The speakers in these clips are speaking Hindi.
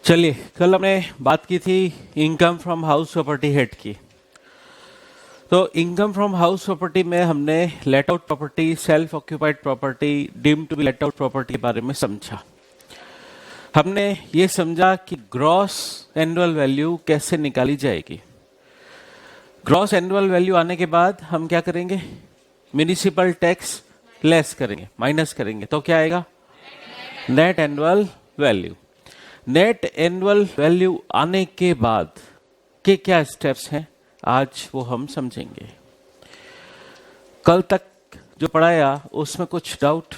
चलिए, कल हमने बात की थी income from house property head की। तो इनकम फ्रॉम हाउस प्रॉपर्टी में हमने let out property, self occupied property, deemed to be let out property के बारे में समझा। हमने ये समझा कि ग्रॉस एनुअल वैल्यू कैसे निकाली जाएगी। ग्रॉस एनुअल वैल्यू आने के बाद हम क्या करेंगे? म्युनिसिपल टैक्स लेस करेंगे, माइनस करेंगे, तो क्या आएगा? Net annual value. Net annual value आने के बाद के क्या स्टेप्स हैं, आज वो हम समझेंगे। कल तक जो पढ़ाया उसमें कुछ डाउट?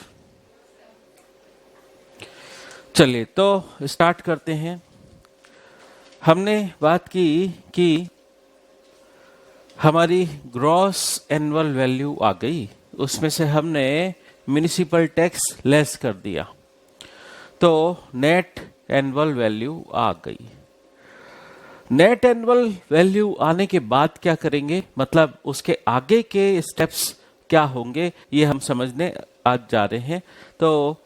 चलिए तो स्टार्ट करते हैं। हमने बात की कि हमारी ग्रॉस एनुअल वैल्यू आ गई, उसमें से हमने म्युनिसिपल टैक्स लेस कर दिया, तो नेट एनुअल वैल्यू आ गई। नेट एनुअल वैल्यू आने के बाद क्या करेंगे, मतलब उसके आगे के स्टेप्स क्या होंगे, ये हम समझने आज जा रहे हैं। तो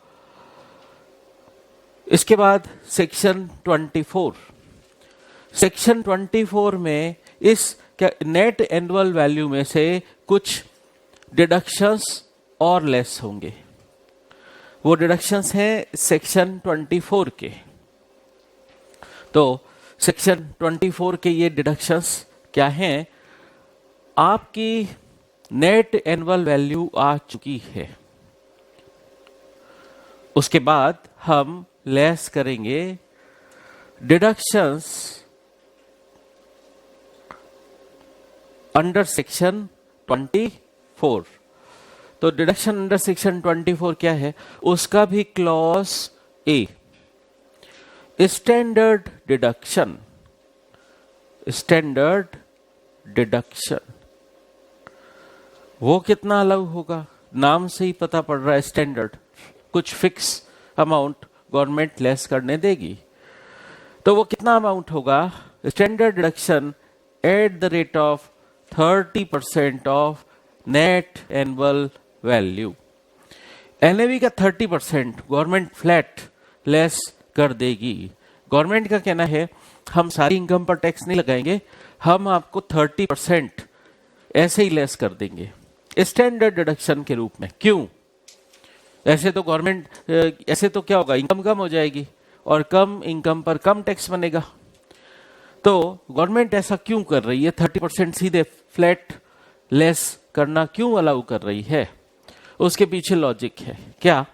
इसके बाद सेक्शन 24, सेक्शन 24 में इस नेट एनुअल वैल्यू में से कुछ डिडक्शंस और लेस होंगे। वो डिडक्शंस हैं सेक्शन 24 के। तो सेक्शन 24 के ये डिडक्शंस क्या हैं? आपकी नेट एनुअल वैल्यू आ चुकी है, उसके बाद हम लेस करेंगे डिडक्शंस अंडर सेक्शन 24। तो डिडक्शन अंडर सेक्शन 24 क्या है? उसका भी clause A, standard deduction. Standard deduction वो कितना अलाउ होगा? नाम से ही पता पड़ रहा है, स्टैंडर्ड, कुछ फिक्स अमाउंट गवर्नमेंट लेस करने देगी। तो वो कितना अमाउंट होगा? Standard deduction at the rate of 30% of net annual value. NAV का 30% गवर्नमेंट फ्लैट लेस कर देगी। गवर्नमेंट का कहना है हम सारी इनकम पर टैक्स नहीं लगाएंगे, हम आपको 30% ऐसे ही लेस कर देंगे स्टैंडर्ड डिडक्शन के रूप में। क्यों? ऐसे तो गवर्नमेंट, ऐसे तो क्या होगा, इनकम कम हो जाएगी और कम इनकम पर कम टैक्स बनेगा। तो गवर्नमेंट ऐसा क्यों कर रही है? 30% सीधे फ्लैट लेस करना क्यों अलाउ कर रही है? उसके पीछे लॉजिक है क्या?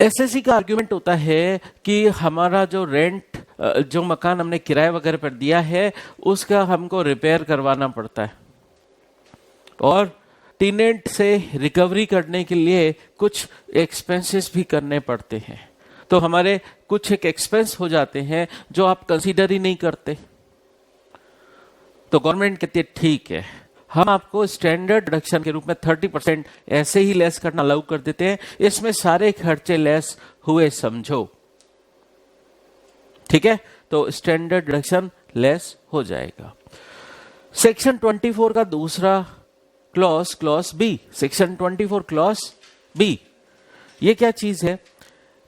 एसएससी का आर्ग्यूमेंट होता है कि हमारा जो रेंट, जो मकान हमने किराए वगैरह पर दिया है, उसका हमको रिपेयर करवाना पड़ता है और टेनेंट से रिकवरी करने के लिए कुछ एक्सपेंसेस भी करने पड़ते हैं। तो हमारे कुछ एक एक्सपेंस हो जाते हैं जो आप कंसीडर ही नहीं करते। तो गवर्नमेंट कहती है ठीक है, हम आपको स्टैंडर्ड डिडक्शन के रूप में 30% ऐसे ही लेस करना अलाउ कर देते हैं, इसमें सारे खर्चे लेस हुए समझो। ठीक है, तो स्टैंडर्ड डिडक्शन लेस हो जाएगा। सेक्शन 24 का दूसरा clause B, section 24 clause B, ये क्या चीज है?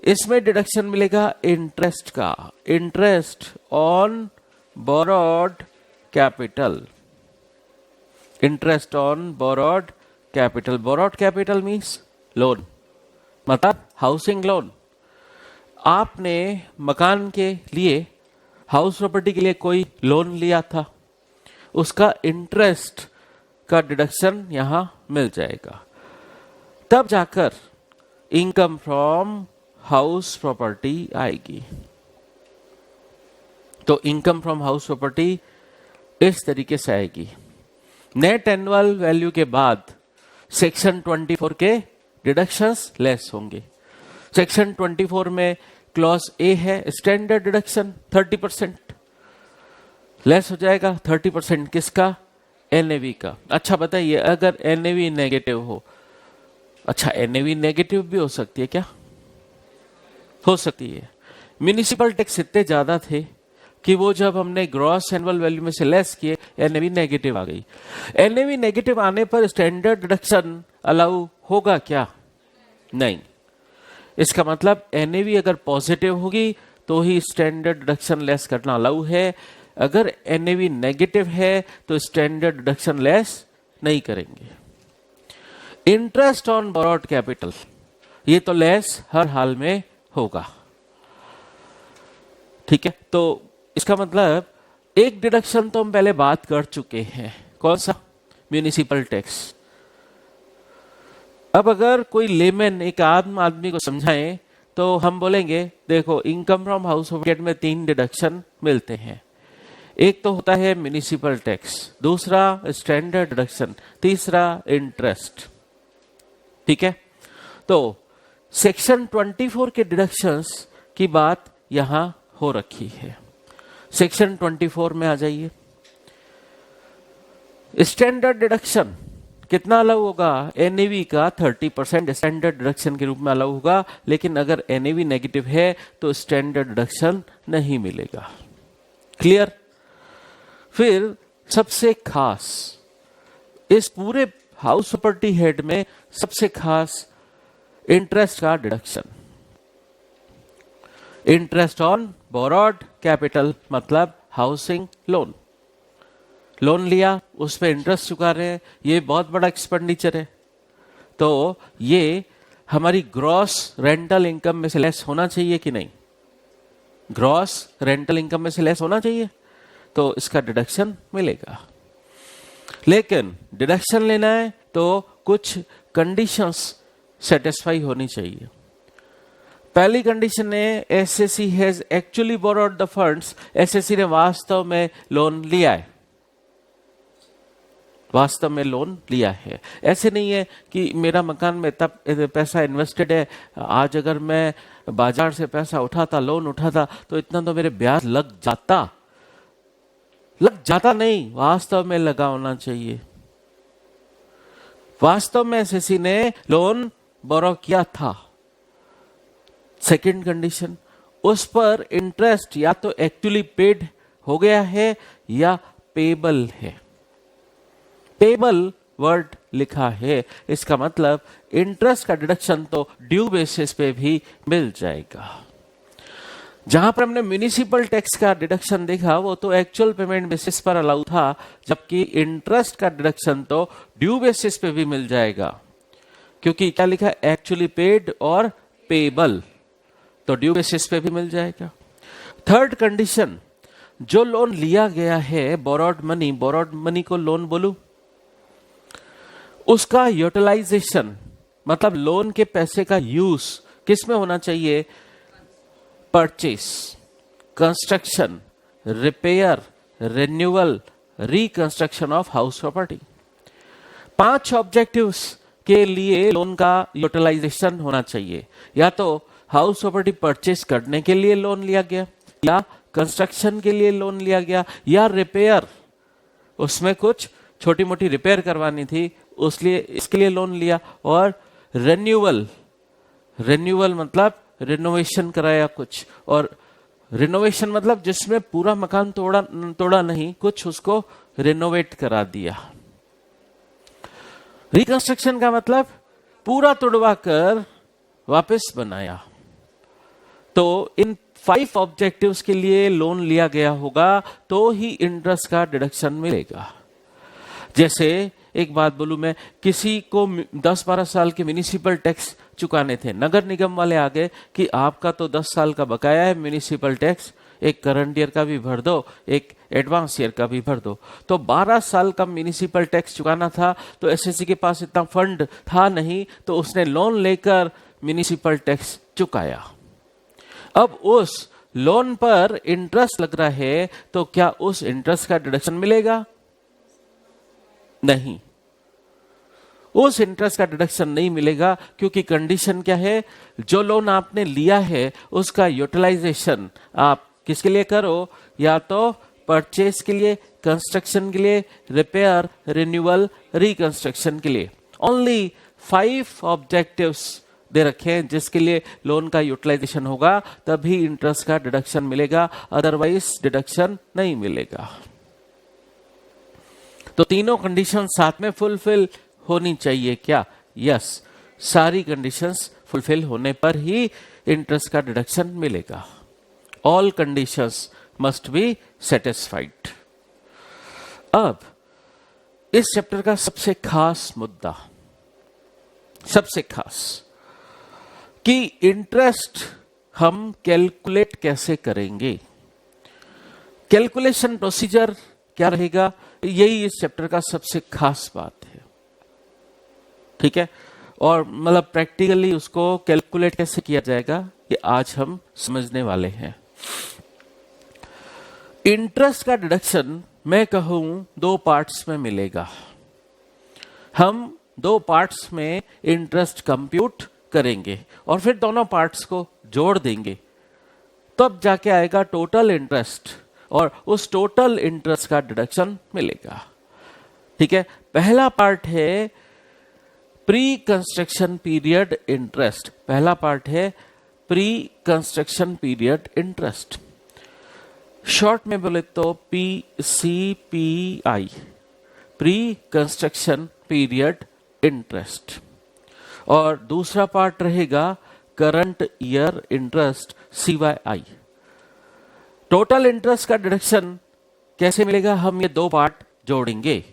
इसमें डिडक्शन मिलेगा इंटरेस्ट का, interest on borrowed capital. Interest on borrowed capital. Borrowed capital means loan, मतलब हाउसिंग लोन। आपने मकान के लिए, हाउस प्रॉपर्टी के लिए कोई लोन लिया था, उसका इंटरेस्ट का डिडक्शन यहां मिल जाएगा। तब जाकर इनकम फ्रॉम हाउस प्रॉपर्टी आएगी। तो इनकम फ्रॉम हाउस प्रॉपर्टी इस तरीके से आएगी। नेट एनुअल वैल्यू के बाद सेक्शन 24 के डिडक्शंस लेस होंगे। सेक्शन 24 में क्लॉज ए है, स्टैंडर्ड डिडक्शन 30% लेस हो जाएगा। 30% किसका? एनएवी का। अच्छा बताइए, अगर एनएवी नेगेटिव हो, अच्छा एनएवी नेगेटिव भी हो सकती है क्या? हो सकती है। म्युनिसिपल टैक्स इतने ज्यादा थे कि वो जब हमने ग्रॉस एनुअल वैल्यू में से लेस किए, एनएवी नेगेटिव आ गई। एनएवी नेगेटिव आने पर स्टैंडर्ड डिडक्शन अलाउ होगा क्या? नहीं। इसका मतलब एनएवी अगर पॉजिटिव होगी तो ही स्टैंडर्ड डिडक्शन लेस करना अलाउ है। अगर एनएवी नेगेटिव है तो स्टैंडर्ड डिडक्शन लेस नहीं करेंगे। इंटरेस्ट ऑन बोरोड कैपिटल, ये तो लेस हर हाल में होगा, ठीक है। तो इसका मतलब एक डिडक्शन तो हम पहले बात कर चुके हैं, कौन सा? Municipal tax. अब अगर कोई लेमैन एक आम आदमी को समझाएं तो हम बोलेंगे देखो इनकम फ्रॉम हाउस होल्ड में 3 डिडक्शन मिलते हैं। एक तो होता है म्यूनिसिपल टैक्स, दूसरा स्टैंडर्ड डिडक्शन, तीसरा इंटरेस्ट, ठीक है। तो सेक्शन 24 के डिडक्शंस की बात यहां हो रखी है। सेक्शन 24 में आ जाइए। स्टैंडर्ड डिडक्शन कितना अलाउ होगा? एनएवी का 30% स्टैंडर्ड डिडक्शन के रूप में अलाउ होगा, लेकिन अगर एनएवी नेगेटिव है तो स्टैंडर्ड डिडक्शन नहीं मिलेगा। क्लियर? फिर सबसे खास, इस पूरे हाउस प्रॉपर्टी हेड में सबसे खास इंटरेस्ट का deduction. Interest on borrowed capital मतलब हाउसिंग लोन। लोन लिया, उस पर इंटरेस्ट चुका रहे हैं, ये बहुत बड़ा एक्सपेंडिचर है, तो ये हमारी ग्रॉस रेंटल इनकम में से लेस होना चाहिए कि नहीं? ग्रॉस रेंटल इनकम में से लेस होना चाहिए, तो इसका डिडक्शन मिलेगा। लेकिन डिडक्शन लेना है तो कुछ कंडीशंस सेटिस्फाई होनी चाहिए। पहली कंडीशन है SSC has actually borrowed the funds, SSC ने वास्तव में लोन लिया है, वास्तव में लोन लिया है। ऐसे नहीं है कि मेरा मकान में तब पैसा इन्वेस्टेड है, आज अगर मैं बाजार से पैसा उठाता, लोन उठाता, तो इतना तो मेरे ब्याज लग जाता नहीं, वास्तव में लगा होना चाहिए। वास्तव में एसएससी ने लोन बोरो किया था। सेकंड कंडीशन, उस पर इंटरेस्ट या तो एक्चुअली पेड हो गया है या पेबल है। पेबल वर्ड लिखा है, इसका मतलब इंटरेस्ट का डिडक्शन तो ड्यू बेसिस पे भी मिल जाएगा। जहां पर हमने म्यूनिसिपल टैक्स का डिडक्शन देखा वो तो एक्चुअल पेमेंट बेसिस पर अलाउ था, जबकि इंटरेस्ट का डिडक्शन तो ड्यू बेसिस पे भी मिल जाएगा, क्योंकि क्या लिखा है? एक्चुअली पेड और पेबल, तो ड्यू बेसिस पे भी मिल जाएगा। थर्ड कंडीशन, जो लोन लिया गया है बोरोड मनी को लोन बोलूं, उसका यूटिलाइजेशन मतलब लोन के पैसे का यूज किस में होना चाहिए? Purchase, construction, repair, renewal, reconstruction of house property. 5 objectives के लिए लोन का यूटिलाइजेशन होना चाहिए। या तो हाउस प्रॉपर्टी परचेस करने के लिए लोन लिया गया, या कंस्ट्रक्शन के लिए लोन लिया गया, या रिपेयर, उसमें कुछ छोटी मोटी रिपेयर करवानी थी इसके लिए लोन लिया, और रिन्यूअल मतलब रिनोवेशन कराया कुछ, और रिनोवेशन मतलब जिसमें पूरा मकान तोड़ा नहीं, कुछ उसको रिनोवेट करा दिया। रिकंस्ट्रक्शन का मतलब पूरा तोड़वा कर वापस बनाया। तो इन 5 ऑब्जेक्टिव्स के लिए लोन लिया गया होगा तो ही इंटरेस्ट का डिडक्शन मिलेगा। जैसे एक बात बोलूं मैं, किसी को 10-12 साल के म्यूनिसिपल टैक्स चुकाने थे, नगर निगम वाले आ गए कि आपका तो 10 साल का बकाया है म्यूनिसिपल टैक्स, एक करंट ईयर का भी भर दो, एक एडवांस ईयर का भी भर दो। तो 12 साल का म्यूनिसिपल टैक्स चुकाना था, तो एसएससी के पास इतना फंड था नहीं, तो उसने लोन लेकर म्यूनिसिपल टैक्स चुकाया। अब उस लोन पर इंटरेस्ट लग रहा है, तो क्या उस इंटरेस्ट का डिडक्शन मिलेगा? नहीं, उस इंटरेस्ट का डिडक्शन नहीं मिलेगा, क्योंकि कंडीशन क्या है? जो लोन आपने लिया है उसका यूटिलाइजेशन आप किसके लिए करो? या तो परचेस के लिए, कंस्ट्रक्शन के लिए, रिपेयर, रिन्यूअल, रिकंस्ट्रक्शन के लिए। ओनली 5 ऑब्जेक्टिव्स दे रखे हैं जिसके लिए लोन का यूटिलाइजेशन होगा, तभी इंटरेस्ट का डिडक्शन मिलेगा, अदरवाइज डिडक्शन नहीं मिलेगा। तो तीनों कंडीशन साथ में फुलफिल होनी चाहिए क्या? यस, सारी कंडीशंस फुलफिल होने पर ही इंटरेस्ट का डिडक्शन मिलेगा। All conditions must be satisfied. अब इस चैप्टर का सबसे खास मुद्दा, सबसे खास, कि इंटरेस्ट हम कैलकुलेट कैसे करेंगे, कैलकुलेशन प्रोसीजर क्या रहेगा, यही इस चैप्टर का सबसे खास बात है। ठीक है, और मतलब प्रैक्टिकली उसको कैलकुलेट कैसे किया जाएगा ये आज हम समझने वाले हैं। इंटरेस्ट का डिडक्शन मैं कहूं 2 पार्ट्स में मिलेगा। हम 2 पार्ट्स में इंटरेस्ट कंप्यूट करेंगे और फिर दोनों पार्ट्स को जोड़ देंगे, तब जाके आएगा टोटल इंटरेस्ट, और उस टोटल इंटरेस्ट का डिडक्शन मिलेगा। ठीक है, पहला पार्ट है प्री कंस्ट्रक्शन पीरियड इंटरेस्ट। पहला पार्ट है pre construction period interest, short में बोले तो PCPI, pre construction period interest. और दूसरा पार्ट रहेगा current year interest, CYI। Total interest का डिडक्शन कैसे मिलेगा, हम ये 2 पार्ट जोड़ेंगे,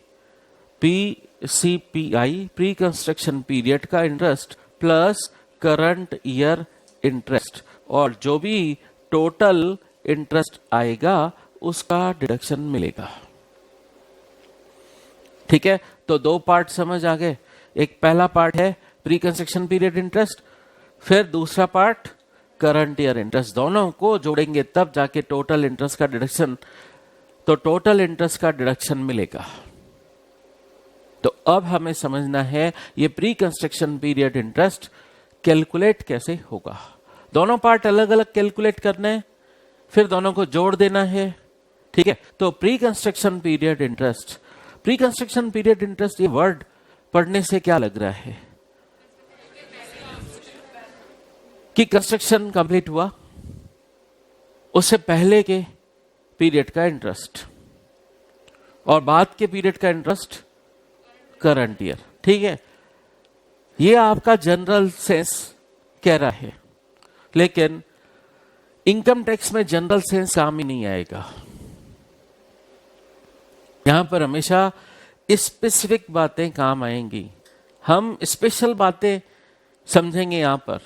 PCPI प्री कंस्ट्रक्शन पीरियड का interest plus current year interest, और जो भी टोटल इंटरेस्ट आएगा उसका डिडक्शन मिलेगा। ठीक है, तो 2 पार्ट समझ आ गए। एक पहला पार्ट है प्री कंस्ट्रक्शन पीरियड इंटरेस्ट, फिर दूसरा पार्ट करंट ईयर इंटरेस्ट। दोनों को जोड़ेंगे तब जाके टोटल इंटरेस्ट का डिडक्शन, तो टोटल इंटरेस्ट का डिडक्शन मिलेगा। तो अब हमें समझना है ये pre construction period interest calculate कैसे होगा। दोनों पार्ट अलग अलग कैलकुलेट करने हैं, फिर दोनों को जोड़ देना है। ठीक है, तो pre construction period interest, pre construction period interest, ये वर्ड पढ़ने से क्या लग रहा है कि कंस्ट्रक्शन कंप्लीट हुआ, उससे पहले के पीरियड का इंटरेस्ट और बाद के पीरियड का इंटरेस्ट करंट ईयर। ठीक है, ये आपका जनरल सेंस कह रहा है, लेकिन इनकम टैक्स में जनरल सेंस काम ही नहीं आएगा। यहां पर हमेशा स्पेसिफिक बातें काम आएंगी, हम स्पेशल बातें समझेंगे यहां पर।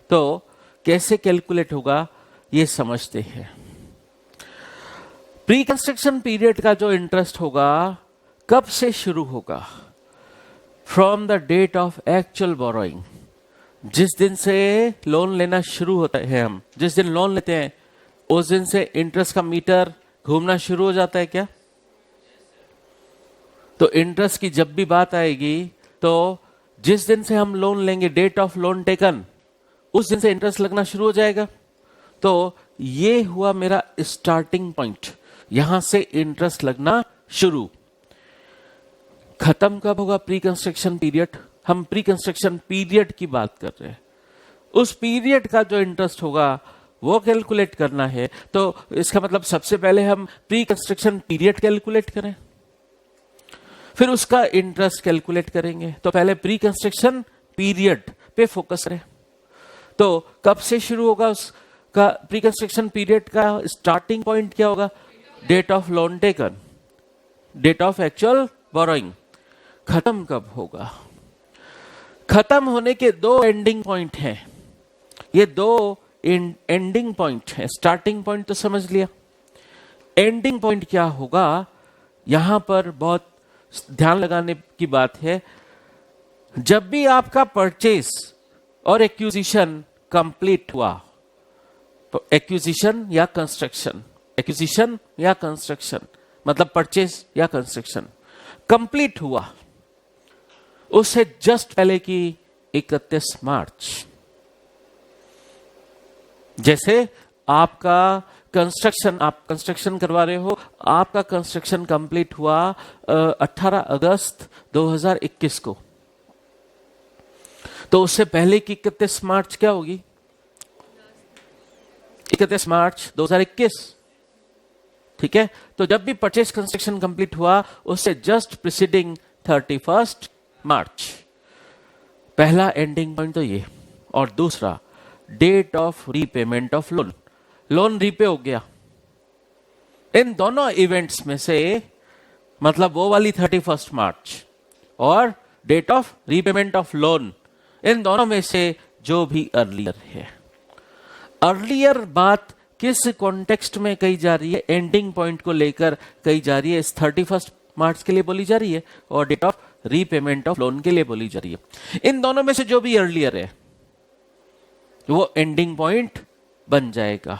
तो कैसे कैलकुलेट होगा ये समझते हैं। प्री कंस्ट्रक्शन पीरियड का जो इंटरेस्ट होगा कब से शुरू होगा, from the date of actual borrowing, जिस दिन से लोन लेना शुरू होता है, हम जिस दिन लोन लेते हैं उस दिन से इंटरेस्ट का मीटर घूमना शुरू हो जाता है क्या। तो इंटरेस्ट की जब भी बात आएगी तो जिस दिन से हम लोन लेंगे, डेट ऑफ लोन टेकन, उस दिन से इंटरेस्ट लगना शुरू हो जाएगा। तो ये हुआ मेरा स्टार्टिंग पॉइंट, यहां से इंटरेस्ट लगना शुरू। खत्म कब होगा प्री कंस्ट्रक्शन पीरियड, हम प्री कंस्ट्रक्शन पीरियड की बात कर रहे हैं, उस पीरियड का जो इंटरेस्ट होगा वो कैलकुलेट करना है। तो इसका मतलब सबसे पहले हम प्री कंस्ट्रक्शन पीरियड कैलकुलेट करें, फिर उसका इंटरेस्ट कैलकुलेट करेंगे। तो पहले प्री कंस्ट्रक्शन पीरियड पे फोकस करें। तो कब से शुरू होगा उसका प्री कंस्ट्रक्शन पीरियड का स्टार्टिंग पॉइंट क्या होगा, date of loan taken, date of actual borrowing. खत्म कब होगा, खत्म होने के 2 एंडिंग पॉइंट हैं, ये 2 एंडिंग पॉइंट है। स्टार्टिंग पॉइंट तो समझ लिया, एंडिंग पॉइंट क्या होगा, यहां पर बहुत ध्यान लगाने की बात है। जब भी आपका परचेज और एक्विजिशन कंप्लीट हुआ, तो एक्विजिशन या कंस्ट्रक्शन, एक्विजिशन या कंस्ट्रक्शन मतलब परचेज या कंस्ट्रक्शन कंप्लीट हुआ, उससे जस्ट पहले की 31 मार्च, जैसे आपका कंस्ट्रक्शन, आप कंस्ट्रक्शन करवा रहे हो, आपका कंस्ट्रक्शन कंप्लीट हुआ 18 अगस्त 2021 को, तो उससे पहले की 31 मार्च क्या होगी, 31 मार्च 2021। ठीक है, तो जब भी परचेज कंस्ट्रक्शन कंप्लीट हुआ उससे जस्ट प्रीसीडिंग 31 मार्च, पहला एंडिंग पॉइंट तो ये। और दूसरा date of repayment of loan, loan repay हो गया। इन दोनों इवेंट्स में से मतलब वो वाली 31 मार्च और date of repayment of loan, इन दोनों में से जो भी अर्लियर है। अर्लियर बात किस कॉन्टेक्स्ट में कही जा रही है? एंडिंग पॉइंट को लेकर कही जा रही है। इस 31 मार्च के लिए बोली जा रही है और date of repayment of loan के लिए बोली जा रही है। इन दोनों में से जो भी अर्लियर है वो एंडिंग पॉइंट बन जाएगा।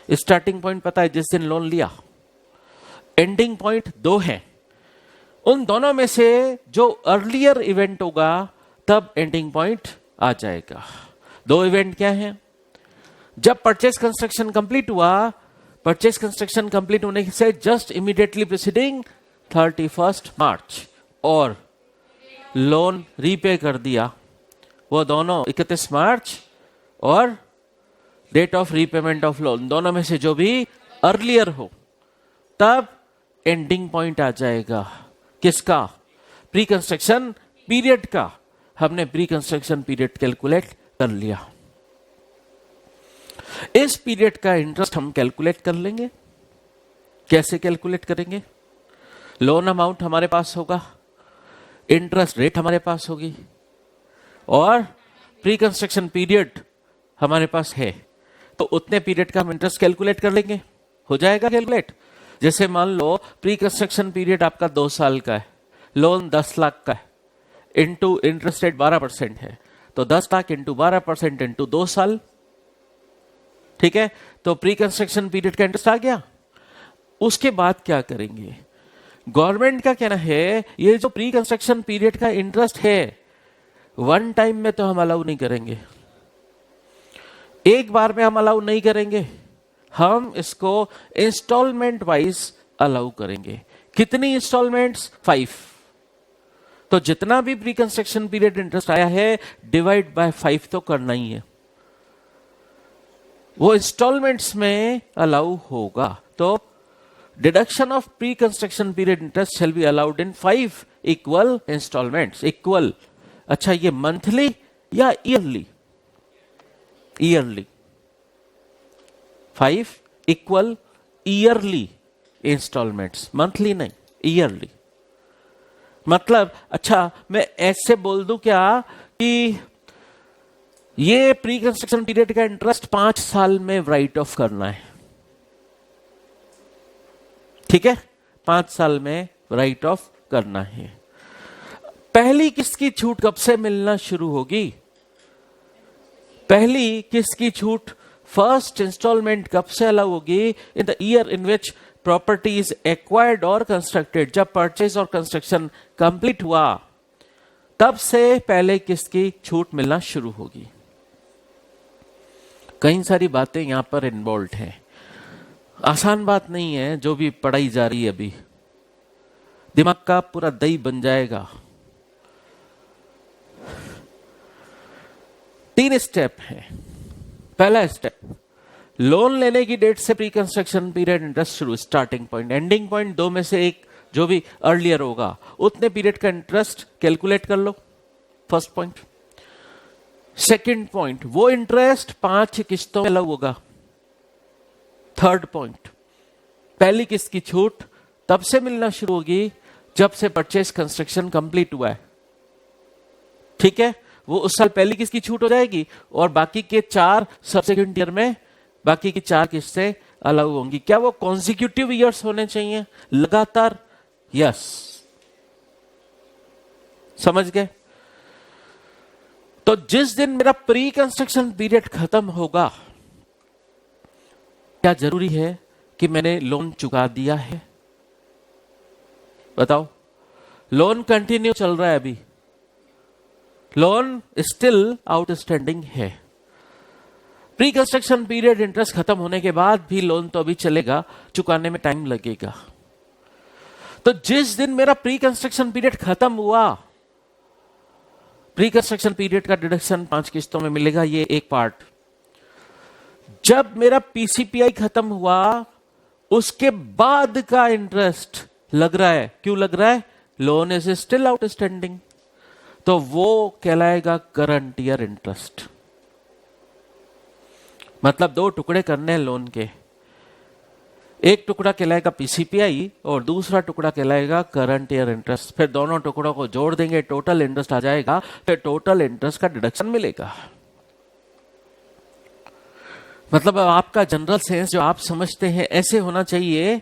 स्टार्टिंग पॉइंट पता है जिस दिन लोन लिया, एंडिंग पॉइंट 2 है। उन दोनों में से जो अर्लियर इवेंट होगा तब एंडिंग पॉइंट आ जाएगा। 2 इवेंट क्या है? जब परचेज कंस्ट्रक्शन कंप्लीट हुआ, परचेज कंस्ट्रक्शन कंप्लीट होने से जस्ट इमीडिएटली प्रीसीडिंग 31 मार्च और लोन रीपे कर दिया, वो दोनों 31 मार्च और date of repayment of loan, दोनों में से जो भी अर्लियर हो तब एंडिंग पॉइंट आ जाएगा। किसका? प्री कंस्ट्रक्शन पीरियड का। हमने प्री कंस्ट्रक्शन पीरियड कैलकुलेट कर लिया। इस पीरियड का इंटरेस्ट हम कैलकुलेट कर लेंगे। कैसे कैलकुलेट करेंगे? लोन अमाउंट हमारे पास होगा, इंटरेस्ट रेट हमारे पास होगी और प्री कंस्ट्रक्शन पीरियड हमारे पास है, तो उतने पीरियड का हम इंटरेस्ट कैलकुलेट कर लेंगे। हो जाएगा कैलकुलेट। जैसे मान लो प्री कंस्ट्रक्शन पीरियड आपका 2 साल का है, लोन 10 लाख का है, इंटू इंटरेस्ट रेट 12% है, तो 10 लाख इंटू 12% इंटू 2 साल, ठीक है। तो प्री कंस्ट्रक्शन पीरियड का इंटरेस्ट आ गया। उसके बाद क्या करेंगे? गवर्नमेंट का कहना है ये जो प्री कंस्ट्रक्शन पीरियड का इंटरेस्ट है वन टाइम में तो हम अलाउ नहीं करेंगे, एक बार में हम अलाउ नहीं करेंगे, हम इसको इंस्टॉलमेंट वाइज अलाउ करेंगे। कितनी इंस्टॉलमेंट्स? 5। तो जितना भी प्री कंस्ट्रक्शन पीरियड इंटरेस्ट आया है डिवाइड बाय 5 तो करना ही है, वो इंस्टॉलमेंट्स में अलाउ होगा। तो deduction of pre construction period interest shall be allowed in 5 equal installments. Equal, अच्छा ये मंथली या yearly? Yearly. 5 equal yearly installments, monthly नहीं, ईयरली। मतलब अच्छा मैं ऐसे बोल दूं क्या कि ये प्री कंस्ट्रक्शन पीरियड का इंटरेस्ट 5 साल में राइट ऑफ करना है, ठीक है, 5 साल में राइट ऑफ करना है। पहली किस्त की छूट कब से मिलना शुरू होगी? पहली किस्त की छूट, फर्स्ट इंस्टॉलमेंट कब से अलाउ होगी? In the year in which property is acquired और कंस्ट्रक्टेड। जब परचेज और कंस्ट्रक्शन कंप्लीट हुआ तब से पहले किस्त की छूट मिलना शुरू होगी। कई सारी बातें यहां पर इन्वॉल्व हैं, आसान बात नहीं है जो भी पढ़ाई जा रही है, अभी दिमाग का पूरा दही बन जाएगा। 3 स्टेप है। पहला स्टेप, लोन लेने की डेट से प्री कंस्ट्रक्शन पीरियड इंटरेस्ट शुरू, स्टार्टिंग पॉइंट, एंडिंग पॉइंट 2 में से एक जो भी अर्लियर होगा उतने पीरियड का इंटरेस्ट कैलकुलेट कर लो, फर्स्ट पॉइंट। सेकंड पॉइंट, वो इंटरेस्ट 5 किस्तों में अलाउ होगा। थर्ड पॉइंट, पहली किस्त की छूट तब से मिलना शुरू होगी जब से परचेज कंस्ट्रक्शन कंप्लीट हुआ है, ठीक है, वो उस साल पहली किस्त की छूट हो जाएगी और बाकी के 4 सब्सिक्वेंट ईयर में बाकी की 4 किस्तें अलाउ होंगी। क्या वो कॉन्सिक्यूटिव ईयर्स होने चाहिए, लगातार? यस, समझ गए? तो जिस दिन मेरा प्री कंस्ट्रक्शन पीरियड खत्म होगा, क्या जरूरी है कि मैंने लोन चुका दिया है? बताओ, लोन कंटिन्यू चल रहा है, अभी लोन स्टिल आउटस्टैंडिंग है। प्री कंस्ट्रक्शन पीरियड इंटरेस्ट खत्म होने के बाद भी लोन तो अभी चलेगा, चुकाने में टाइम लगेगा। तो जिस दिन मेरा प्री कंस्ट्रक्शन पीरियड खत्म हुआ, प्री कंस्ट्रक्शन पीरियड का डिडक्शन 5 किस्तों में मिलेगा, ये एक पार्ट। जब मेरा पीसीपीआई खत्म हुआ उसके बाद का इंटरेस्ट लग रहा है, क्यों लग रहा है? लोन इज स्टिल आउटस्टैंडिंग, तो वो कहलाएगा करंट ईयर इंटरेस्ट। मतलब दो टुकड़े करने हैं लोन के, एक टुकड़ा कहलाएगा पीसीपीआई और दूसरा टुकड़ा कहलाएगा करंट ईयर इंटरेस्ट। फिर दोनों टुकड़ों को जोड़ देंगे, टोटल इंटरेस्ट आ जाएगा, फिर टोटल इंटरेस्ट का डिडक्शन मिलेगा। मतलब आपका जनरल सेंस जो आप समझते हैं ऐसे होना चाहिए।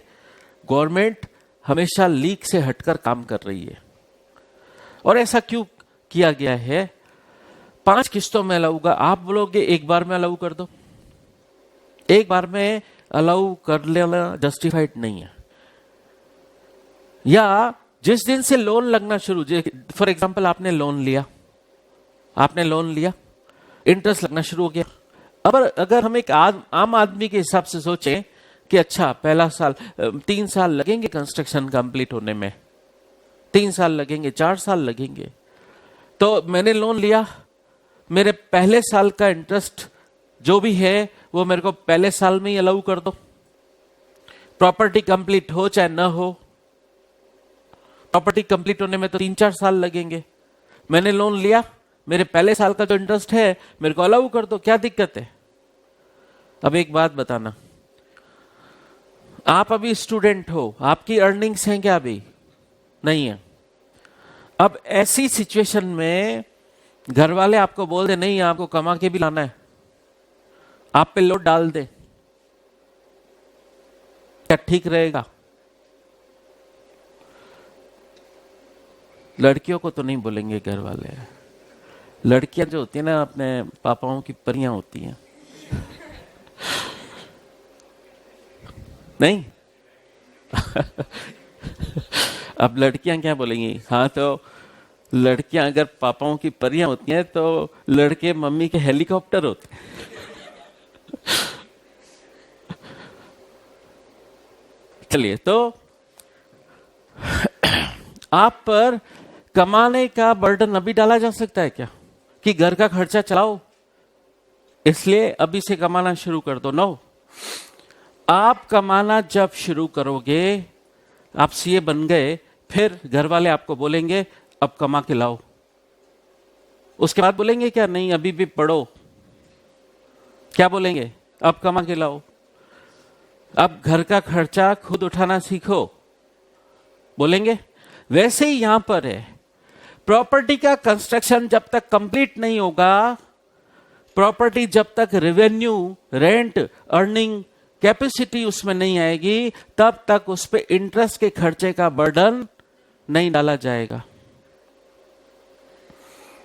गवर्नमेंट हमेशा लीक से हटकर काम कर रही है। और ऐसा क्यों किया गया है? 5 किस्तों में अलाउ होगा। आप बोलोगे एक बार में अलाउ कर दो, एक बार में अलाउ कर लेना जस्टिफाइड नहीं है। या जिस दिन से लोन लगना शुरू, फॉर एग्जांपल आपने लोन लिया, इंटरेस्ट लगना शुरू हो गया। अब अगर हम एक आम आदमी के हिसाब से सोचें कि अच्छा पहला साल 3 साल लगेंगे कंस्ट्रक्शन कंप्लीट होने में, 3 साल लगेंगे, 4 साल लगेंगे, तो मैंने लोन लिया, मेरे पहले साल का इंटरेस्ट जो भी है वो मेरे को पहले साल में ही अलाउ कर दो। प्रॉपर्टी कंप्लीट हो चाहे ना हो, प्रॉपर्टी कंप्लीट होने में तो 3-4 साल लगेंगे। मैंने लोन लिया, मेरे पहले साल का जो इंटरेस्ट है मेरे को अलाउ कर दो, क्या दिक्कत है? अब एक बात बताना, आप अभी स्टूडेंट हो, आपकी अर्निंग्स हैं क्या? अभी नहीं है। अब ऐसी सिचुएशन में घर वाले आपको बोल दे नहीं आपको कमा के भी लाना है, आप पे लोड डाल दे, क्या ठीक रहेगा? लड़कियों को तो नहीं बोलेंगे घर वाले, लड़कियां जो होती है ना अपने पापाओं की परियां होती हैं। नहीं अब लड़कियां क्या बोलेंगी? हाँ, तो लड़कियां अगर पापाओं की परियां होती हैं तो लड़के मम्मी के हेलीकॉप्टर होते हैं। चलिए, तो आप पर कमाने का बर्डन अभी डाला जा सकता है क्या कि घर का खर्चा चलाओ, इसलिए अभी से कमाना शुरू कर दो? नो, आप कमाना जब शुरू करोगे, आप सीए बन गए, फिर घर वाले आपको बोलेंगे अब कमा के लाओ। उसके बाद बोलेंगे क्या? नहीं अभी भी पढ़ो। क्या बोलेंगे? अब कमा के लाओ, अब घर का खर्चा खुद उठाना सीखो, बोलेंगे। वैसे ही यहां पर है, प्रॉपर्टी का कंस्ट्रक्शन जब तक कंप्लीट नहीं होगा, प्रॉपर्टी जब तक रेवेन्यू, रेंट, अर्निंग कैपेसिटी उसमें नहीं आएगी, तब तक उस पे इंटरेस्ट के खर्चे का बर्डन नहीं डाला जाएगा।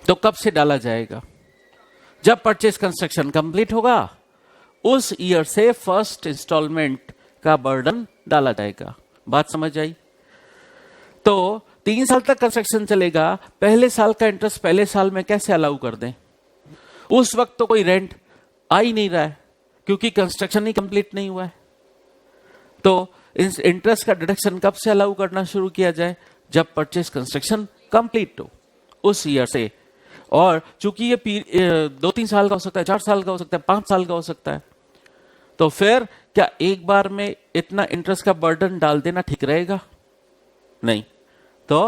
तो कब से डाला जाएगा? जब परचेज कंस्ट्रक्शन कंप्लीट होगा, उस ईयर से फर्स्ट इंस्टॉलमेंट का बर्डन डाला जाएगा। बात समझ आई? तो 3 साल तक कंस्ट्रक्शन चलेगा, पहले साल का इंटरेस्ट पहले साल में कैसे अलाउ कर दें? उस वक्त तो कोई रेंट आ ही नहीं रहा है क्योंकि कंस्ट्रक्शन ही कंप्लीट नहीं हुआ है। तो इस इंटरेस्ट का डिडक्शन कब से अलाउ करना शुरू किया जाए? जब परचेज कंस्ट्रक्शन कंप्लीट हो, उस ईयर से। और चूंकि ये 2-3 साल का हो सकता है, 4 साल का हो सकता है, 5 साल का हो सकता है, तो फिर क्या एक बार में इतना इंटरेस्ट का बर्डन डाल देना ठीक रहेगा? नहीं। तो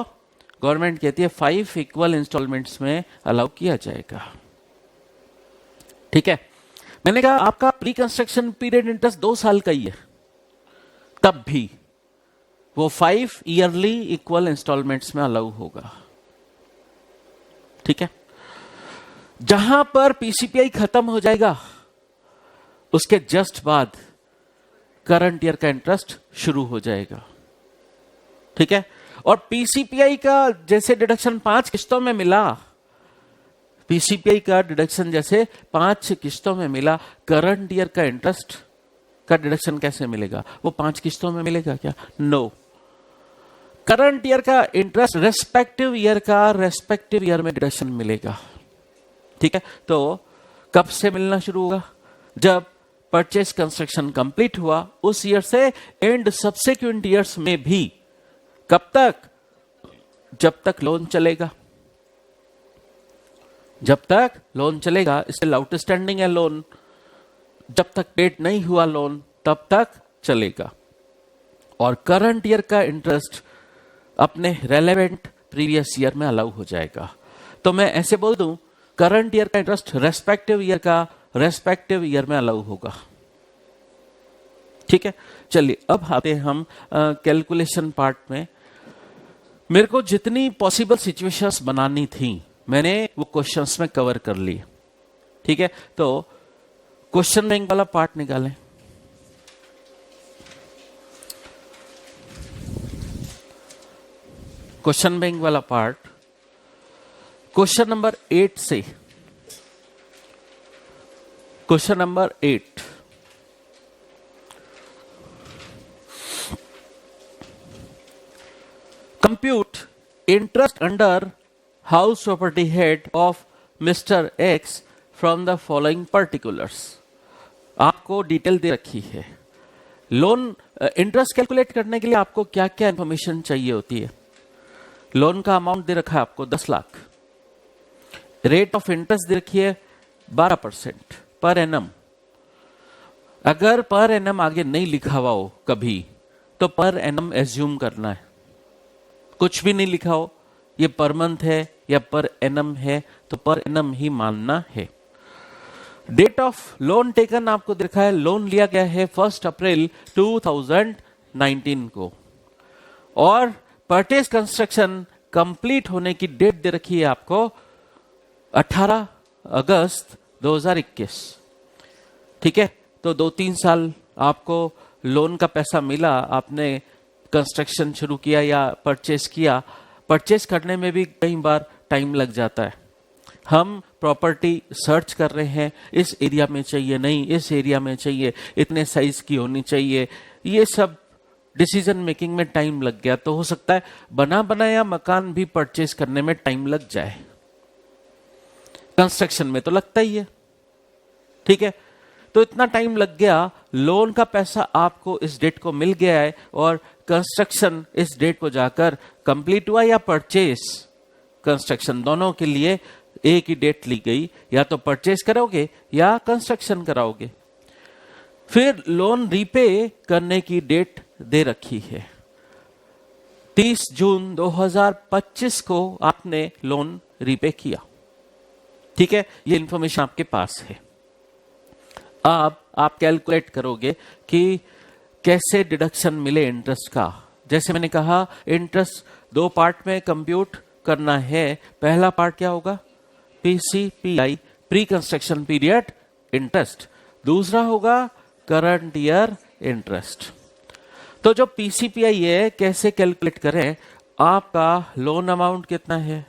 गवर्नमेंट कहती है 5 इक्वल इंस्टॉलमेंट्स में अलाउ किया जाएगा। ठीक है, मैंने कहा आपका प्री कंस्ट्रक्शन पीरियड इंटरेस्ट 2 साल का ही है, तब भी वो 5 ईयरली इक्वल इंस्टॉलमेंट्स में अलाउ होगा। ठीक है, जहां पर पीसीपीआई खत्म हो जाएगा, उसके जस्ट बाद करंट ईयर का इंटरेस्ट शुरू हो जाएगा। ठीक है, और पीसीपीआई का जैसे डिडक्शन 5 किस्तों में मिला, पीसीपीआई का डिडक्शन जैसे 5 किस्तों में मिला, करंट ईयर का इंटरेस्ट का डिडक्शन कैसे मिलेगा? वो 5 किस्तों में मिलेगा क्या? नो। करंट ईयर का इंटरेस्ट रेस्पेक्टिव ईयर में डिडक्शन मिलेगा। ठीक है, तो कब से मिलना शुरू होगा? जब परचेज कंस्ट्रक्शन कंप्लीट हुआ, उस ईयर से एंड सब्सिक्वेंट ईयर्स में भी। कब तक? जब तक लोन चलेगा। जब तक लोन चलेगा, स्टिल आउटस्टैंडिंग है लोन, जब तक पेड नहीं हुआ लोन तब तक चलेगा। और करंट ईयर का इंटरेस्ट अपने रेलेवेंट प्रीवियस ईयर में अलाउ हो जाएगा। तो मैं ऐसे बोल दूं, करंट ईयर का इंटरेस्ट रेस्पेक्टिव ईयर का रेस्पेक्टिव ईयर में अलाउ होगा। ठीक है, चलिए अब आते हैं हम कैलकुलेशन पार्ट में। मेरे को जितनी पॉसिबल सिचुएशंस बनानी थी मैंने वो क्वेश्चंस में कवर कर ली। ठीक है, तो क्वेश्चन बैंक वाला पार्ट निकालें। क्वेश्चन बैंक वाला पार्ट क्वेश्चन नंबर 8 से question number 8 compute interest under house property head of mister x from the following particulars. आपको डिटेल दे रखी है। लोन इंटरेस्ट कैलकुलेट करने के लिए आपको क्या क्या इंफॉर्मेशन चाहिए होती है। लोन का अमाउंट दे रखा है आपको 10 लाख। रेट ऑफ इंटरेस्ट दे रखी है 12% पर एनम। अगर पर एनम आगे नहीं लिखा हुआ हो कभी तो पर एनम एज्यूम करना है। कुछ भी नहीं लिखा हो, ये पर मंथ है या पर एनम है तो पर एनम ही मानना है। डेट ऑफ लोन टेकन आपको देखा है, लोन लिया गया है 1 अप्रैल 2019 को और परचेज कंस्ट्रक्शन कंप्लीट होने की डेट दे रखी है आपको 18 अगस्त 2021। ठीक है, तो 2-3 साल आपको लोन का पैसा मिला, आपने कंस्ट्रक्शन शुरू किया या परचेज किया। परचेज करने में भी कई बार टाइम लग जाता है। हम प्रॉपर्टी सर्च कर रहे हैं, इस एरिया में चाहिए, नहीं इस एरिया में चाहिए, इतने साइज की होनी चाहिए, ये सब डिसीजन मेकिंग में टाइम लग गया। तो हो सकता है बना बनाया मकान भी परचेज करने में टाइम लग जाए। कंस्ट्रक्शन में तो लगता ही है। ठीक है, तो इतना टाइम लग गया, लोन का पैसा आपको इस डेट को मिल गया है और कंस्ट्रक्शन इस डेट को जाकर कंप्लीट हुआ या परचेज कंस्ट्रक्शन, दोनों के लिए एक ही डेट ली गई। या तो परचेज कराओगे या कंस्ट्रक्शन कराओगे। फिर लोन रीपे करने की डेट दे रखी है 30 जून 2025 को आपने लोन रीपे किया। ठीक है, ये इंफॉर्मेशन आपके पास है। अब आप कैलकुलेट करोगे कि कैसे डिडक्शन मिले इंटरेस्ट का। जैसे मैंने कहा इंटरेस्ट 2 पार्ट में कंप्यूट करना है। पहला पार्ट क्या होगा, पीसीपीआई प्री कंस्ट्रक्शन पीरियड इंटरेस्ट। दूसरा होगा करंट ईयर इंटरेस्ट। तो जो पीसीपीआई है कैसे कैलकुलेट करें। आपका लोन अमाउंट कितना है,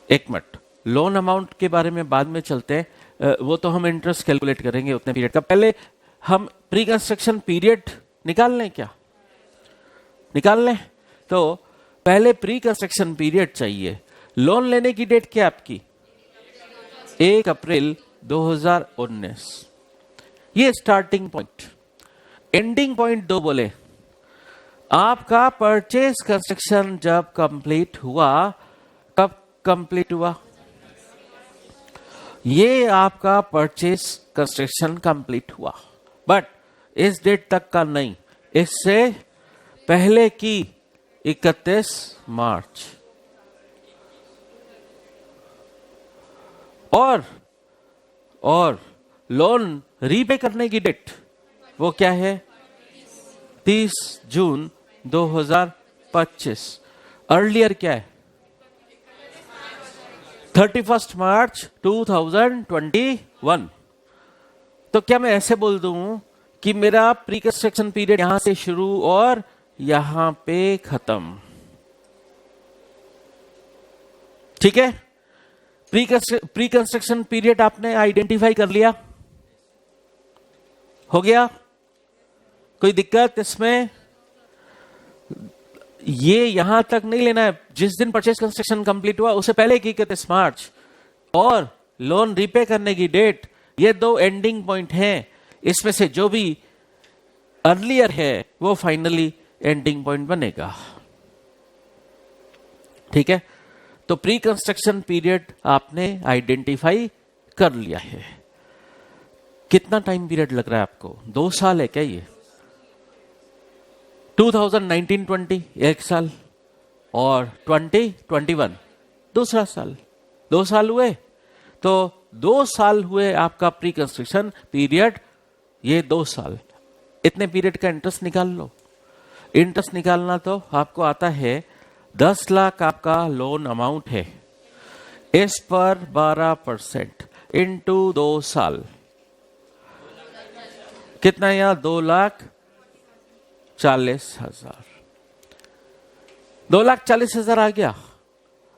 एक मिनट, लोन अमाउंट के बारे में बाद में चलते हैं, वो तो हम इंटरेस्ट कैलकुलेट करेंगे उतने पीरियड का। पहले हम प्री कंस्ट्रक्शन पीरियड निकाल लें, क्या निकाल लें? तो पहले प्री कंस्ट्रक्शन पीरियड चाहिए। लोन लेने की डेट क्या आपकी 1 अप्रैल 2019। ये स्टार्टिंग पॉइंट। एंडिंग पॉइंट 2 बोले, आपका परचेज कंस्ट्रक्शन जब कंप्लीट हुआ, कब कंप्लीट हुआ, ये आपका परचेज कंस्ट्रक्शन कंप्लीट हुआ, बट इस डेट तक का नहीं, इससे पहले की 31 मार्च। और लोन रीपे करने की डेट वो क्या है 30 जून 2025। अर्लियर क्या है 31 मार्च 2021। तो क्या मैं ऐसे बोल दूं कि मेरा प्री कंस्ट्रक्शन पीरियड यहां से शुरू और यहां पे खत्म? ठीक है, प्री कंस्ट्रक्शन पीरियड आपने आइडेंटिफाई कर लिया, हो गया, कोई दिक्कत इसमें? ये यहां तक नहीं लेना है, जिस दिन परचेज कंस्ट्रक्शन कंप्लीट हुआ उससे पहले की 31 मार्च और लोन रीपे करने की डेट, ये 2 एंडिंग पॉइंट हैं। इसमें से जो भी अर्लियर है वो फाइनली एंडिंग पॉइंट बनेगा। ठीक है, तो प्री कंस्ट्रक्शन पीरियड आपने आइडेंटिफाई कर लिया है। कितना टाइम पीरियड लग रहा है आपको? 2 साल है क्या ये? 2019-20 1 साल और 2021 दूसरा साल, 2 साल हुए। तो 2 साल हुए आपका प्री कंस्ट्रक्शन पीरियड, ये 2 साल, इतने पीरियड का इंटरेस्ट निकाल लो। इंटरेस्ट निकालना तो आपको आता है 10 लाख आपका लोन अमाउंट है, इस पर 12% इंटू 2 साल, कितना यहाँ 2,40,000, 2,40,000 आ गया।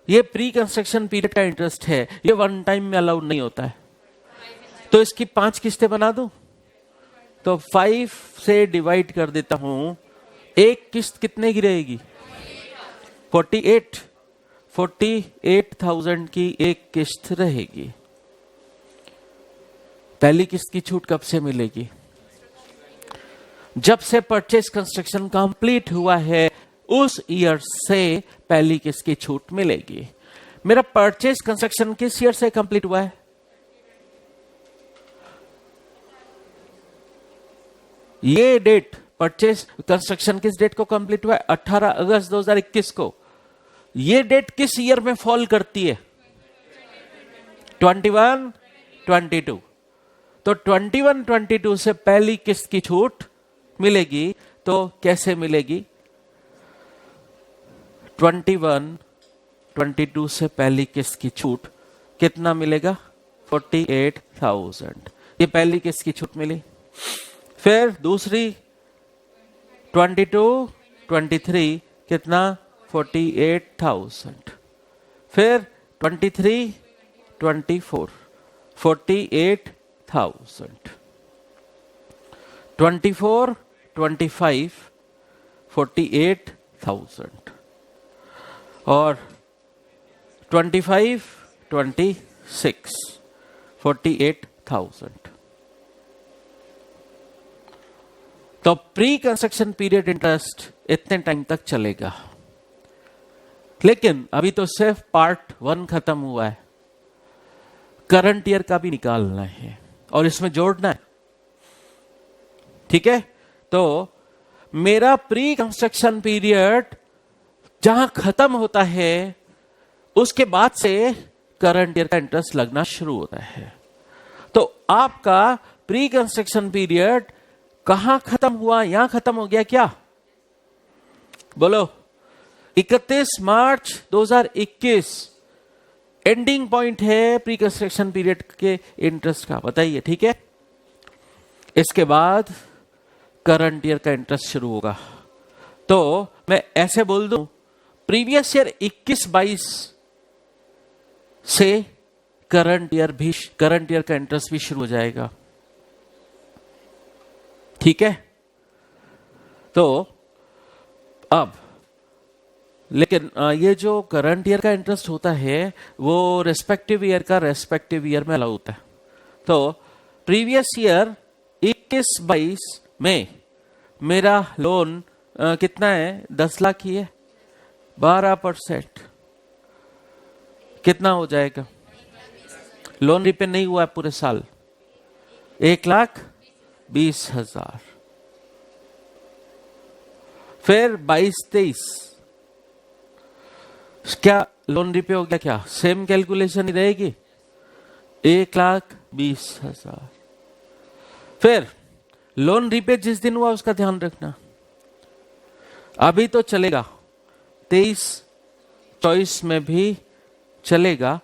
ये प्री कंस्ट्रक्शन पीरियड का इंटरेस्ट है, ये वन टाइम में अलाउड नहीं होता है। तो इसकी 5 किस्तें बना दूं, तो 5 से डिवाइड कर देता हूं। एक किस्त कितने की रहेगी? 48,000 की एक किस्त रहेगी। पहली किस्त की छूट कब से मिलेगी? जब से परचेज कंस्ट्रक्शन कंप्लीट हुआ है उस ईयर से पहली किस्त की छूट मिलेगी। मेरा परचेज कंस्ट्रक्शन किस ईयर से कंप्लीट हुआ है? ये डेट परचेज कंस्ट्रक्शन किस डेट को कंप्लीट हुआ है? 18 अगस्त 2021 को। ये डेट किस ईयर में फॉल करती है? 21, 22। तो 21, 22 से पहली किस्त की छूट मिलेगी। तो कैसे मिलेगी? 21, 22 से पहली किस्त की छूट कितना मिलेगा? 48,000। ये पहली किस्त की छूट मिली। फिर दूसरी 22, 23 कितना? 48,000। फिर 23, 24 48,000। 24, 25 48,000 और 25, 26 48,000। तो प्री कंस्ट्रक्शन पीरियड इंटरेस्ट इतने टाइम तक चलेगा। लेकिन अभी तो सिर्फ पार्ट 1 खत्म हुआ है, करंट ईयर का भी निकालना है और इसमें जोड़ना है। ठीक है, तो मेरा प्री कंस्ट्रक्शन पीरियड जहां खत्म होता है उसके बाद से करंट ईयर का इंटरेस्ट लगना शुरू होता है। तो आपका प्री कंस्ट्रक्शन पीरियड कहां खत्म हुआ? यहां खत्म हो गया क्या? बोलो। 31 मार्च 2021 एंडिंग पॉइंट है प्री कंस्ट्रक्शन पीरियड के इंटरेस्ट का, बताइए। ठीक है, इसके बाद करंट ईयर का इंटरेस्ट शुरू होगा। तो मैं ऐसे बोल दूं, प्रीवियस ईयर 21-22 से करंट ईयर का इंटरेस्ट भी शुरू हो जाएगा। ठीक है, तो अब लेकिन ये जो करंट ईयर का इंटरेस्ट होता है वो रेस्पेक्टिव ईयर में अलाउ होता है। तो प्रीवियस ईयर 21-22 में मेरा लोन कितना है? 10 लाख ही है। 12% कितना हो जाएगा? लोन रिपे नहीं हुआ है पूरे साल, 1,20,000। फिर 22-23 क्या लोन रिपे हो गया? क्या सेम कैलकुलेशन ही रहेगी? 1,20,000। फिर लोन रिपे जिस दिन हुआ उसका ध्यान रखना। अभी तो चलेगा, 23-24 में भी चलेगा।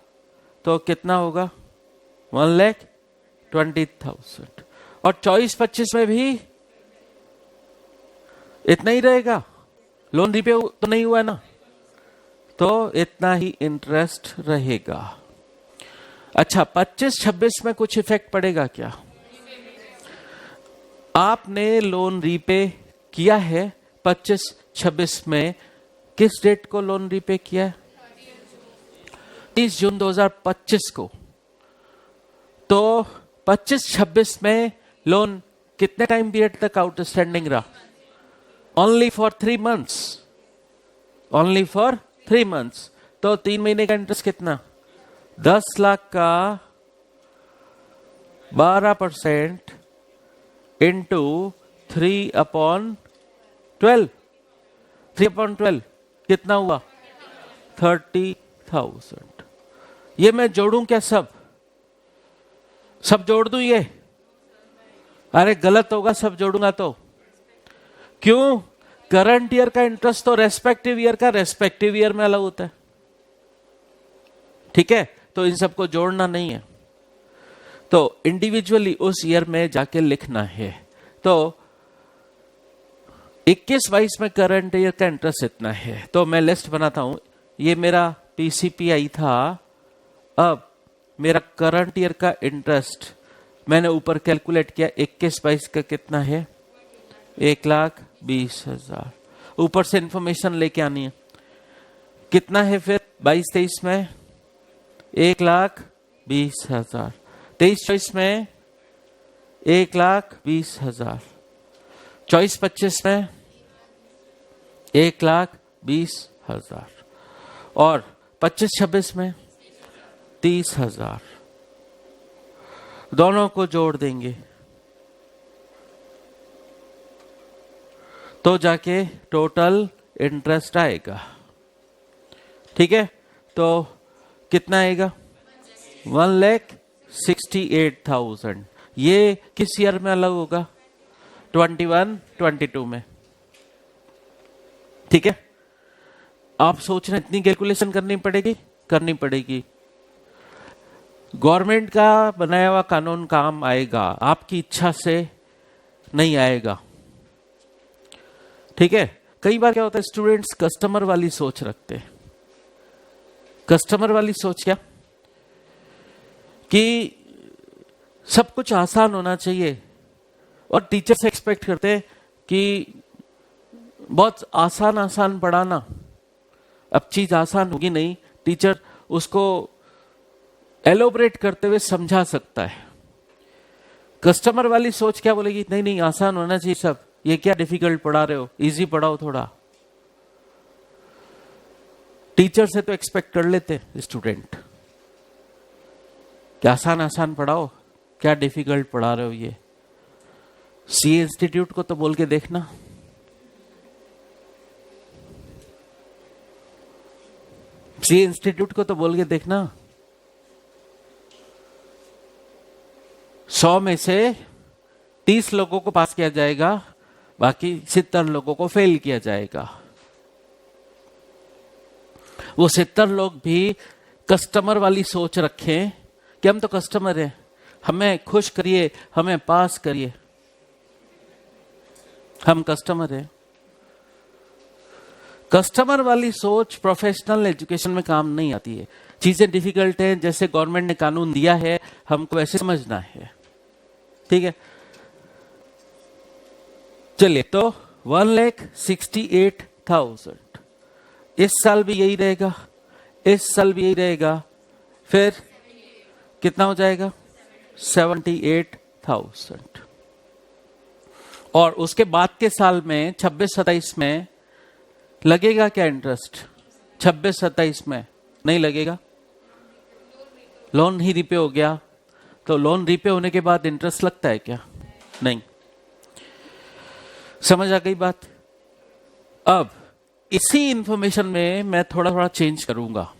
तो कितना होगा? 1,20,000। और 24-25 में भी इतना ही रहेगा। लोन रिपे तो नहीं हुआ ना, तो इतना ही इंटरेस्ट रहेगा। अच्छा, 25-26 में कुछ इफेक्ट पड़ेगा क्या? आपने लोन रीपे किया है 25-26 में। किस डेट को लोन रीपे किया है? 30 जून 2025 को। तो 25-26 में लोन कितने टाइम पीरियड तक आउटस्टैंडिंग रहा? Only for 3 months. Only for 3 months. तो 3 महीने का इंटरेस्ट कितना? 10 लाख का 12% इंटू 3/12। 3/12 कितना हुआ? 30,000। ये मैं जोड़ूं क्या सब? सब जोड़ दूं ये? अरे गलत होगा सब जोड़ूंगा तो। क्यों? करंट ईयर का इंटरेस्ट तो रेस्पेक्टिव ईयर का रेस्पेक्टिव ईयर में अलग होता है, ठीक है? तो इन सबको जोड़ना नहीं है, तो इंडिविजुअली उस ईयर में जाके लिखना है। तो 21-22 में करंट ईयर का इंटरेस्ट इतना है, तो मैं लिस्ट बनाता हूं। ये मेरा पीसीपीआई था। अब मेरा करंट ईयर का इंटरेस्ट मैंने ऊपर कैलकुलेट किया, 21-22 का कितना है? 1,20,000। ऊपर से इंफॉर्मेशन लेके आनी है। कितना है फिर 22-23 में? 1,20,000। 23-24 में 1,20,000। 24-25 में 1,20,000 और 25-26 में 30,000। दोनों को जोड़ देंगे तो जाके टोटल इंटरेस्ट आएगा, ठीक है? तो कितना आएगा? 1,68,000। ये किस ईयर में अलग होगा? 21-22 में, ठीक है? आप सोच रहे हैं इतनी कैलकुलेशन करनी पड़ेगी। गवर्नमेंट का बनाया हुआ कानून काम आएगा, आपकी इच्छा से नहीं आएगा, ठीक है? कई बार क्या होता है, स्टूडेंट्स कस्टमर वाली सोच रखते हैं। कस्टमर वाली सोच क्या? कि सब कुछ आसान होना चाहिए, और टीचर से एक्सपेक्ट करते हैं कि बहुत आसान पढ़ाना। अब चीज आसान होगी नहीं, टीचर उसको एलोबरेट करते हुए समझा सकता है। कस्टमर वाली सोच क्या बोलेगी? नहीं आसान होना चाहिए सब, ये क्या डिफिकल्ट पढ़ा रहे हो, इजी पढ़ाओ थोड़ा। टीचर से तो एक्सपेक्ट कर लेते स्टूडेंट कि आसान पढ़ाओ, क्या डिफिकल्ट पढ़ा रहे हो ये। सीए इंस्टीट्यूट को तो बोल के देखना, सीए इंस्टीट्यूट को तो बोल के देखना, 100 में से 30 लोगों को पास किया जाएगा, बाकी 70 लोगों को फेल किया जाएगा। वो 70 लोग भी कस्टमर वाली सोच रखें कि हम तो कस्टमर हैं, हमें खुश करिए, हमें पास करिए, हम कस्टमर हैं। कस्टमर वाली सोच प्रोफेशनल एजुकेशन में काम नहीं आती है। चीजें डिफिकल्ट हैं, जैसे गवर्नमेंट ने कानून दिया है हमको वैसे समझना है, ठीक है? चलिए, तो 1,68,000 इस साल भी यही रहेगा, इस साल भी यही रहेगा, फिर कितना हो जाएगा? 78,000। और उसके बाद के साल में 26-27 में लगेगा क्या इंटरेस्ट? 26-27 में नहीं लगेगा, लोन ही रिपे हो गया। तो लोन रिपे होने के बाद इंटरेस्ट लगता है क्या? नहीं। समझ आ गई बात? अब इसी इंफॉर्मेशन में मैं थोड़ा चेंज करूंगा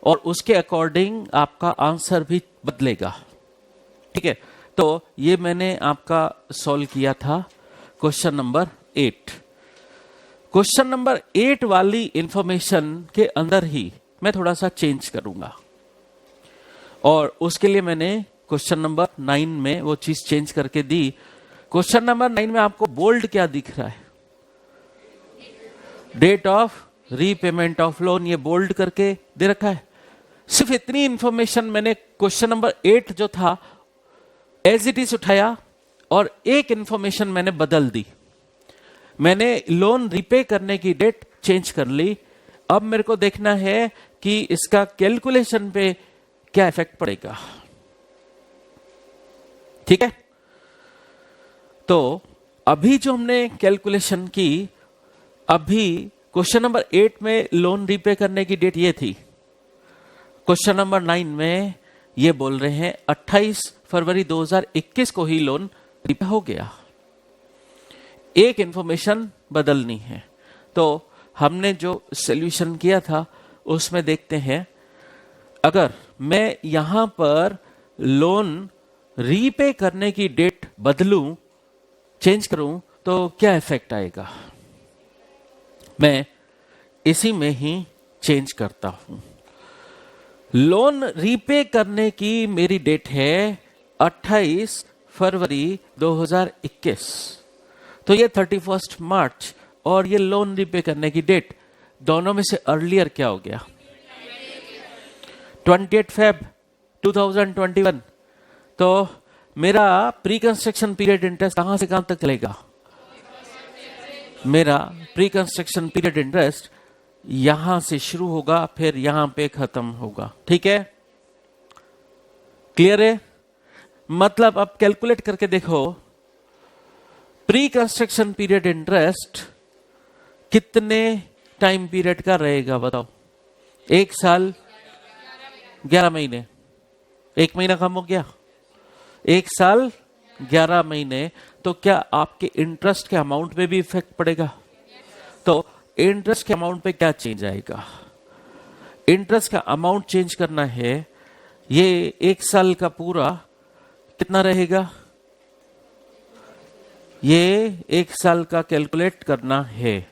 और उसके अकॉर्डिंग आपका आंसर भी बदलेगा, ठीक है? तो ये मैंने आपका सॉल्व किया था क्वेश्चन नंबर 8। क्वेश्चन नंबर 8 वाली इंफॉर्मेशन के अंदर ही मैं थोड़ा सा चेंज करूंगा, और उसके लिए मैंने क्वेश्चन नंबर 9 में वो चीज चेंज करके दी। क्वेश्चन नंबर 9 में आपको बोल्ड क्या दिख रहा है? Date of repayment of loan, ये बोल्ड करके दे रखा है। सिर्फ इतनी इंफॉर्मेशन मैंने क्वेश्चन नंबर 8 जो था एज इट इज उठाया, और एक इंफॉर्मेशन मैंने बदल दी। मैंने लोन रिपे करने की डेट चेंज कर ली। अब मेरे को देखना है कि इसका कैलकुलेशन पे क्या इफेक्ट पड़ेगा, ठीक है? तो अभी जो हमने कैलकुलेशन की, अभी क्वेश्चन नंबर 8 में लोन रिपे करने की डेट ये थी, क्वेश्चन नंबर 9 में ये बोल रहे हैं 28 फरवरी 2021 को ही लोन रिपे हो गया। एक इंफॉर्मेशन बदलनी है। तो हमने जो सॉल्यूशन किया था उसमें देखते हैं, अगर मैं यहां पर लोन रीपे करने की डेट बदलूं, चेंज करूं, तो क्या इफेक्ट आएगा? मैं इसी में ही चेंज करता हूं। लोन रीपे करने की मेरी डेट है 28 फरवरी 2021, तो ये 31 मार्च और ये लोन रीपे करने की डेट, दोनों में से अर्लियर क्या हो गया? 28 फेब 2021। तो मेरा प्री कंस्ट्रक्शन पीरियड इंटरेस्ट कहां से कहां तक चलेगा? मेरा प्री कंस्ट्रक्शन पीरियड इंटरेस्ट यहां से शुरू होगा, फिर यहां पे खत्म होगा। ठीक है, क्लियर है? मतलब अब कैलकुलेट करके देखो, प्री कंस्ट्रक्शन पीरियड इंटरेस्ट कितने टाइम पीरियड का रहेगा बताओ? 1 साल 11 महीने। 1 महीना कम हो गया, 1 साल 11 महीने। तो क्या आपके इंटरेस्ट के अमाउंट में भी इफेक्ट पड़ेगा? तो इंटरेस्ट के अमाउंट पे क्या चेंज आएगा? इंटरेस्ट का अमाउंट चेंज करना है। ये 1 साल का पूरा कितना रहेगा? ये 1 साल का कैलकुलेट करना है,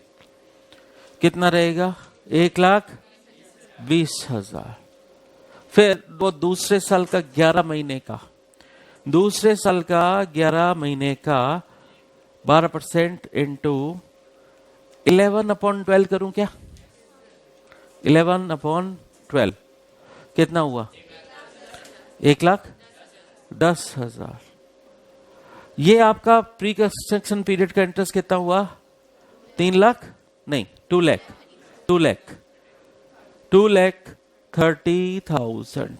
कितना रहेगा? 1,20,000। फिर वो दूसरे साल का 11 महीने का, दूसरे साल का 11 महीने का 12% इंटू 11/12 करूं क्या? 11/12 कितना हुआ? 1,10,000। ये आपका प्री कंस्ट्रक्शन पीरियड का इंटरेस्ट कितना हुआ? 3 लाख नहीं, 2 लाख 2,30,000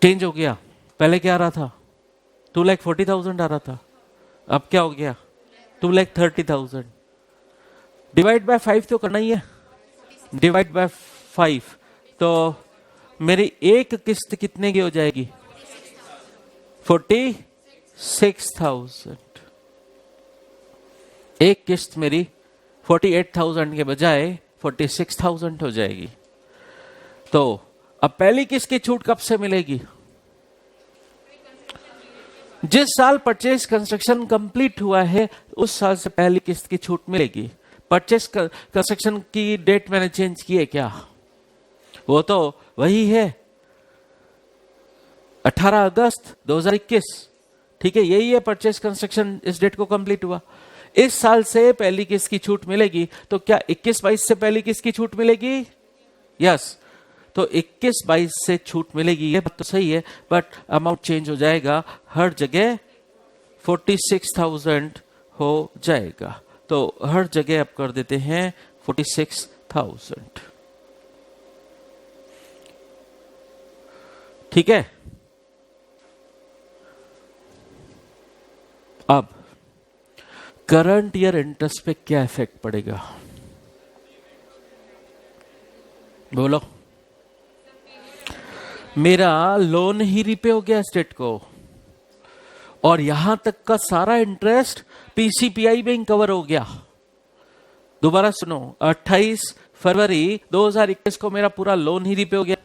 चेंज हो गया। पहले क्या आ रहा था? 2,40,000 आ रहा था, अब क्या हो गया? 2,30,000। डिवाइड बाय 5 तो करना ही है, डिवाइड बाय 5। तो मेरी एक किस्त कितने की हो जाएगी? 46,000। एक किस्त मेरी 48,000 के बजाय 46,000 हो जाएगी। तो अब पहली किस्त की छूट कब से मिलेगी? जिस साल परचेज कंस्ट्रक्शन कंप्लीट हुआ है उस साल से पहली किस्त की छूट मिलेगी। परचेज कंस्ट्रक्शन की डेट मैंने चेंज की है क्या? वो तो वही है, 18 अगस्त 2021। ठीक है, यही है परचेज कंस्ट्रक्शन, इस डेट को कंप्लीट हुआ। इस साल से पहली किस्त की छूट मिलेगी, तो क्या 21-22 से पहली किस्त की छूट मिलेगी? यस। तो 21-22 से छूट मिलेगी, ये बात तो सही है, बट अमाउंट चेंज हो जाएगा, हर जगह 46,000 हो जाएगा। तो हर जगह आप कर देते हैं 46,000। ठीक है, अब करंट ईयर इंटरेस्ट पे क्या इफेक्ट पड़ेगा? बोलो। मेरा लोन ही रिपे हो गया स्टेट को, और यहां तक का सारा इंटरेस्ट पीसीपीआई में कवर हो गया। दोबारा सुनो, 28 फरवरी 2021 को मेरा पूरा लोन ही रिपे हो गया।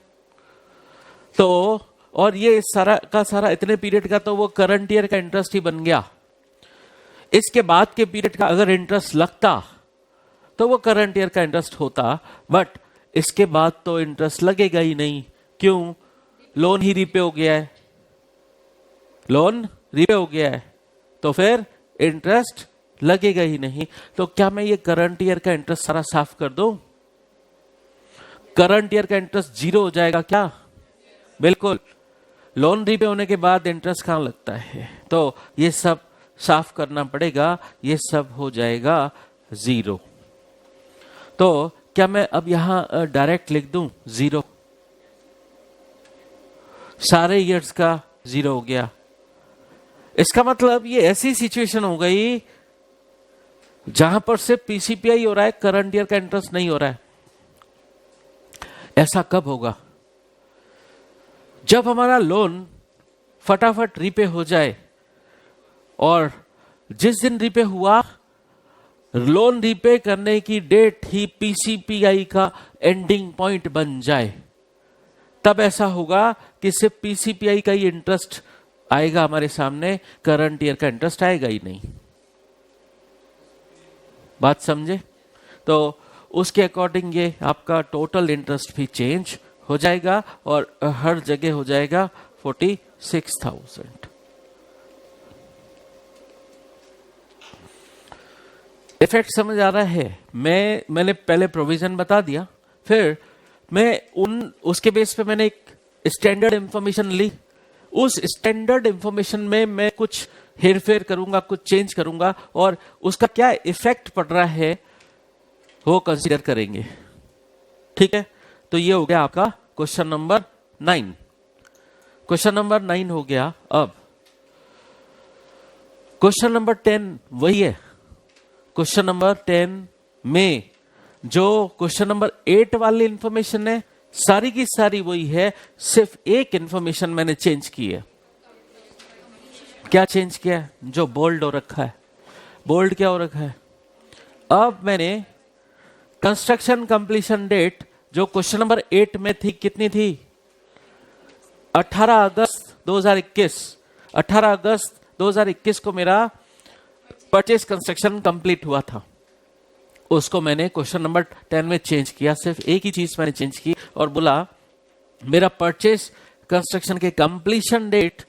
तो और ये सारा का सारा इतने पीरियड का तो वो करंट ईयर का इंटरेस्ट ही बन गया। इसके बाद के पीरियड का अगर इंटरेस्ट लगता तो वो करंट ईयर का इंटरेस्ट होता, बट इसके बाद तो इंटरेस्ट लगेगा ही नहीं। क्यों? लोन ही रीपे हो गया है, लोन रीपे हो गया है, तो फिर इंटरेस्ट लगेगा ही नहीं। तो क्या मैं ये करंट ईयर का इंटरेस्ट सारा साफ कर दूं? करंट ईयर का इंटरेस्ट 0 हो जाएगा क्या? बिल्कुल। लोन रीपे होने के बाद इंटरेस्ट कहां लगता है? तो ये सब साफ करना पड़ेगा, ये सब हो जाएगा 0। तो क्या मैं अब यहां डायरेक्ट लिख दूं 0? सारे ईयर्स का 0 हो गया। इसका मतलब ये ऐसी सिचुएशन हो गई जहां पर सिर्फ पीसीपीआई हो रहा है, करंट ईयर का इंटरेस्ट नहीं हो रहा है। ऐसा कब होगा? जब हमारा लोन फटाफट रीपे हो जाए, और जिस दिन रीपे हुआ, लोन रीपे करने की डेट ही पीसीपीआई का एंडिंग पॉइंट बन जाए, तब ऐसा होगा कि सिर्फ पीसीपीआई का ही इंटरेस्ट आएगा हमारे सामने, करंट ईयर का इंटरेस्ट आएगा ही नहीं। बात समझे? तो उसके अकॉर्डिंग ये आपका टोटल इंटरेस्ट भी चेंज हो जाएगा और हर जगह हो जाएगा 46,000। इफेक्ट समझ आ रहा है? मैंने पहले प्रोविजन बता दिया, फिर मैं उसके बेस पे मैंने एक स्टैंडर्ड इंफॉर्मेशन ली। उस स्टैंडर्ड इंफॉर्मेशन में मैं कुछ हेरफेर करूंगा, कुछ चेंज करूंगा, और उसका क्या इफेक्ट पड़ रहा है वो कंसीडर करेंगे। ठीक है, तो ये हो गया आपका क्वेश्चन नंबर 9। क्वेश्चन नंबर 9 हो गया। अब क्वेश्चन नंबर 10 वही है। क्वेश्चन नंबर 10 में जो क्वेश्चन नंबर 8 वाली इंफॉर्मेशन है सारी की सारी वही है, सिर्फ एक इंफॉर्मेशन मैंने चेंज की है। क्या चेंज किया है? जो बोल्ड हो रखा है। बोल्ड क्या हो रखा है? अब मैंने कंस्ट्रक्शन कंप्लीशन डेट जो क्वेश्चन नंबर 8 में थी, कितनी थी? 18 अगस्त 2021। 18 अगस्त 2021 को मेरा परचेज कंस्ट्रक्शन कंप्लीट हुआ था। उसको मैंने क्वेश्चन नंबर 10 में चेंज किया। सिर्फ एक ही चीज मैंने चेंज की और बोला मेरा परचेज कंस्ट्रक्शन के कंप्लीशन डेट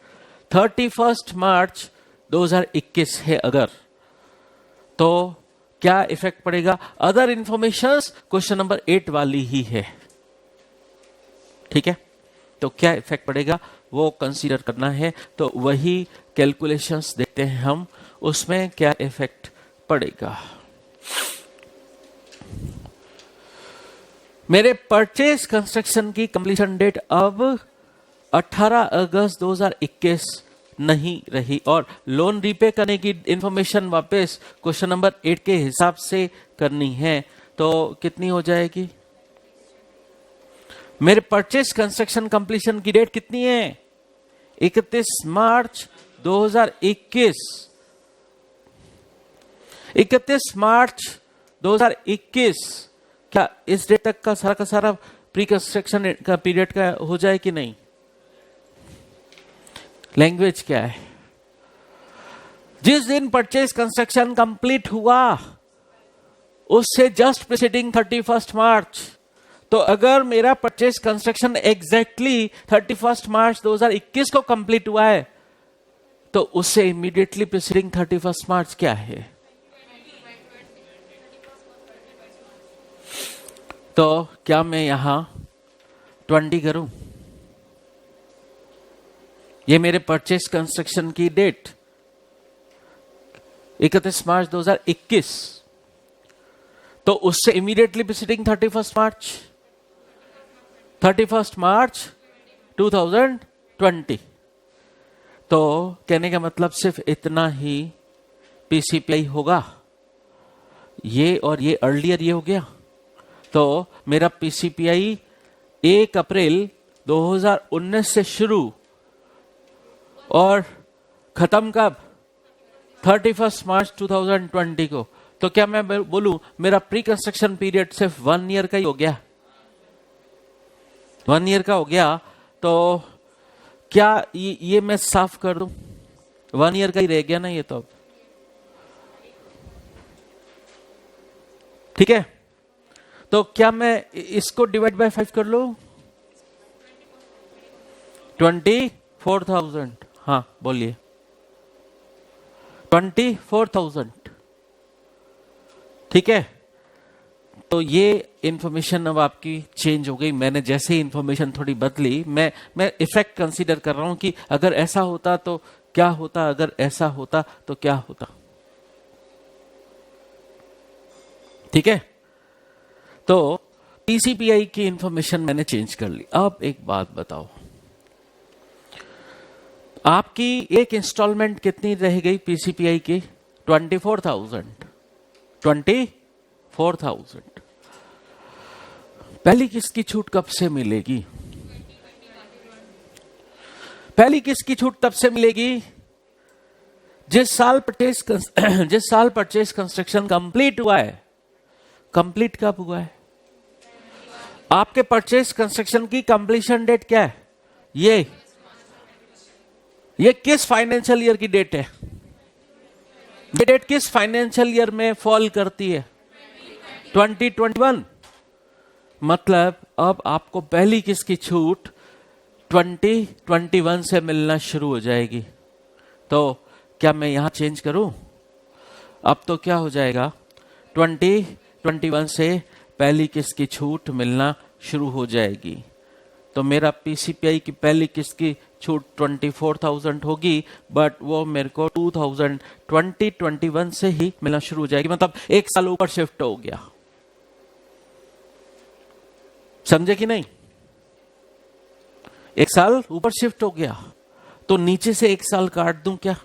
31 मार्च 2021 है अगर, तो क्या इफेक्ट पड़ेगा? अदर इंफॉर्मेशंस क्वेश्चन नंबर 8 वाली ही है। ठीक है, तो क्या इफेक्ट पड़ेगा वो कंसीडर करना है। तो वही कैलकुलेशंस देखते हैं हम, उसमें क्या इफेक्ट पड़ेगा। मेरे परचेज कंस्ट्रक्शन की कंप्लीशन डेट अब 18 अगस्त 2021 नहीं रही और लोन रीपे करने की इंफॉर्मेशन वापस क्वेश्चन नंबर 8 के हिसाब से करनी है। तो कितनी हो जाएगी? मेरे परचेज कंस्ट्रक्शन कंप्लीशन की डेट कितनी है? 31 मार्च 2021। 31 मार्च 2021 क्या इस डेट तक का सारा प्री कंस्ट्रक्शन का पीरियड का हो जाए कि नहीं? लैंग्वेज क्या है? जिस दिन परचेज कंस्ट्रक्शन कंप्लीट हुआ उससे जस्ट प्रीसीडिंग 31 मार्च। तो अगर मेरा परचेज कंस्ट्रक्शन एग्जैक्टली 31 मार्च 2021 को कंप्लीट हुआ है तो उससे इमीडिएटली प्रीसीडिंग 31 मार्च क्या है? तो क्या मैं यहां 20 करूं? ये मेरे परचेज कंस्ट्रक्शन की डेट 31 मार्च 2021, तो उससे इमीडिएटली प्रीसीडिंग 31 मार्च 2020। तो कहने का मतलब सिर्फ इतना ही पीसीपीआई होगा। ये और ये अर्लियर ये हो गया, तो मेरा पीसीपीआई 1 अप्रैल 2019 से शुरू और खत्म कब? 31 मार्च 2020 को। तो क्या मैं बोलूं मेरा प्री कंस्ट्रक्शन पीरियड सिर्फ 1 ईयर का ही हो गया? 1 ईयर का हो गया। तो क्या ये मैं साफ कर दूं? 1 ईयर का ही रह गया ना ये तो अब। ठीक है, तो क्या मैं इसको डिवाइड बाय 5 कर लूं? 24,000। हाँ बोलिए। 24,000। ठीक है, तो ये इंफॉर्मेशन अब आपकी चेंज हो गई। मैंने जैसे ही इंफॉर्मेशन थोड़ी बदली, मैं इफेक्ट कंसीडर कर रहा हूं कि अगर ऐसा होता तो क्या होता, अगर ऐसा होता तो क्या होता। ठीक है, तो पीसीपीआई की इंफॉर्मेशन मैंने चेंज कर ली। अब एक बात बताओ, आपकी एक इंस्टॉलमेंट कितनी रह गई पीसीपीआई की? 24,000। 24,000। पहली किस्त की छूट कब से मिलेगी? पहली किस्त की छूट तब से मिलेगी जिस साल परचेज कंस्ट्रक्शन कंप्लीट हुआ है। कंप्लीट कब हुआ है? आपके परचेज कंस्ट्रक्शन की कंप्लीशन डेट क्या है? ये किस फाइनेंशियल ईयर की डेट है? ये डेट किस फाइनेंशियल ईयर में फॉल करती है? 2021। मतलब अब आपको पहली किस्त की छूट 2021 से मिलना शुरू हो जाएगी। तो क्या मैं यहां चेंज करूं? अब तो क्या हो जाएगा, 2021 से पहली किस्त की छूट मिलना शुरू हो जाएगी। तो मेरा पीसीपीआई की पहली किस्त की छूट 24,000 होगी, बट वो मेरे को 2021 से ही मिलना शुरू हो जाएगी। मतलब एक साल ऊपर शिफ्ट हो गया। समझे कि नहीं? एक साल ऊपर शिफ्ट हो गया। तो नीचे से एक साल काट दूं क्या?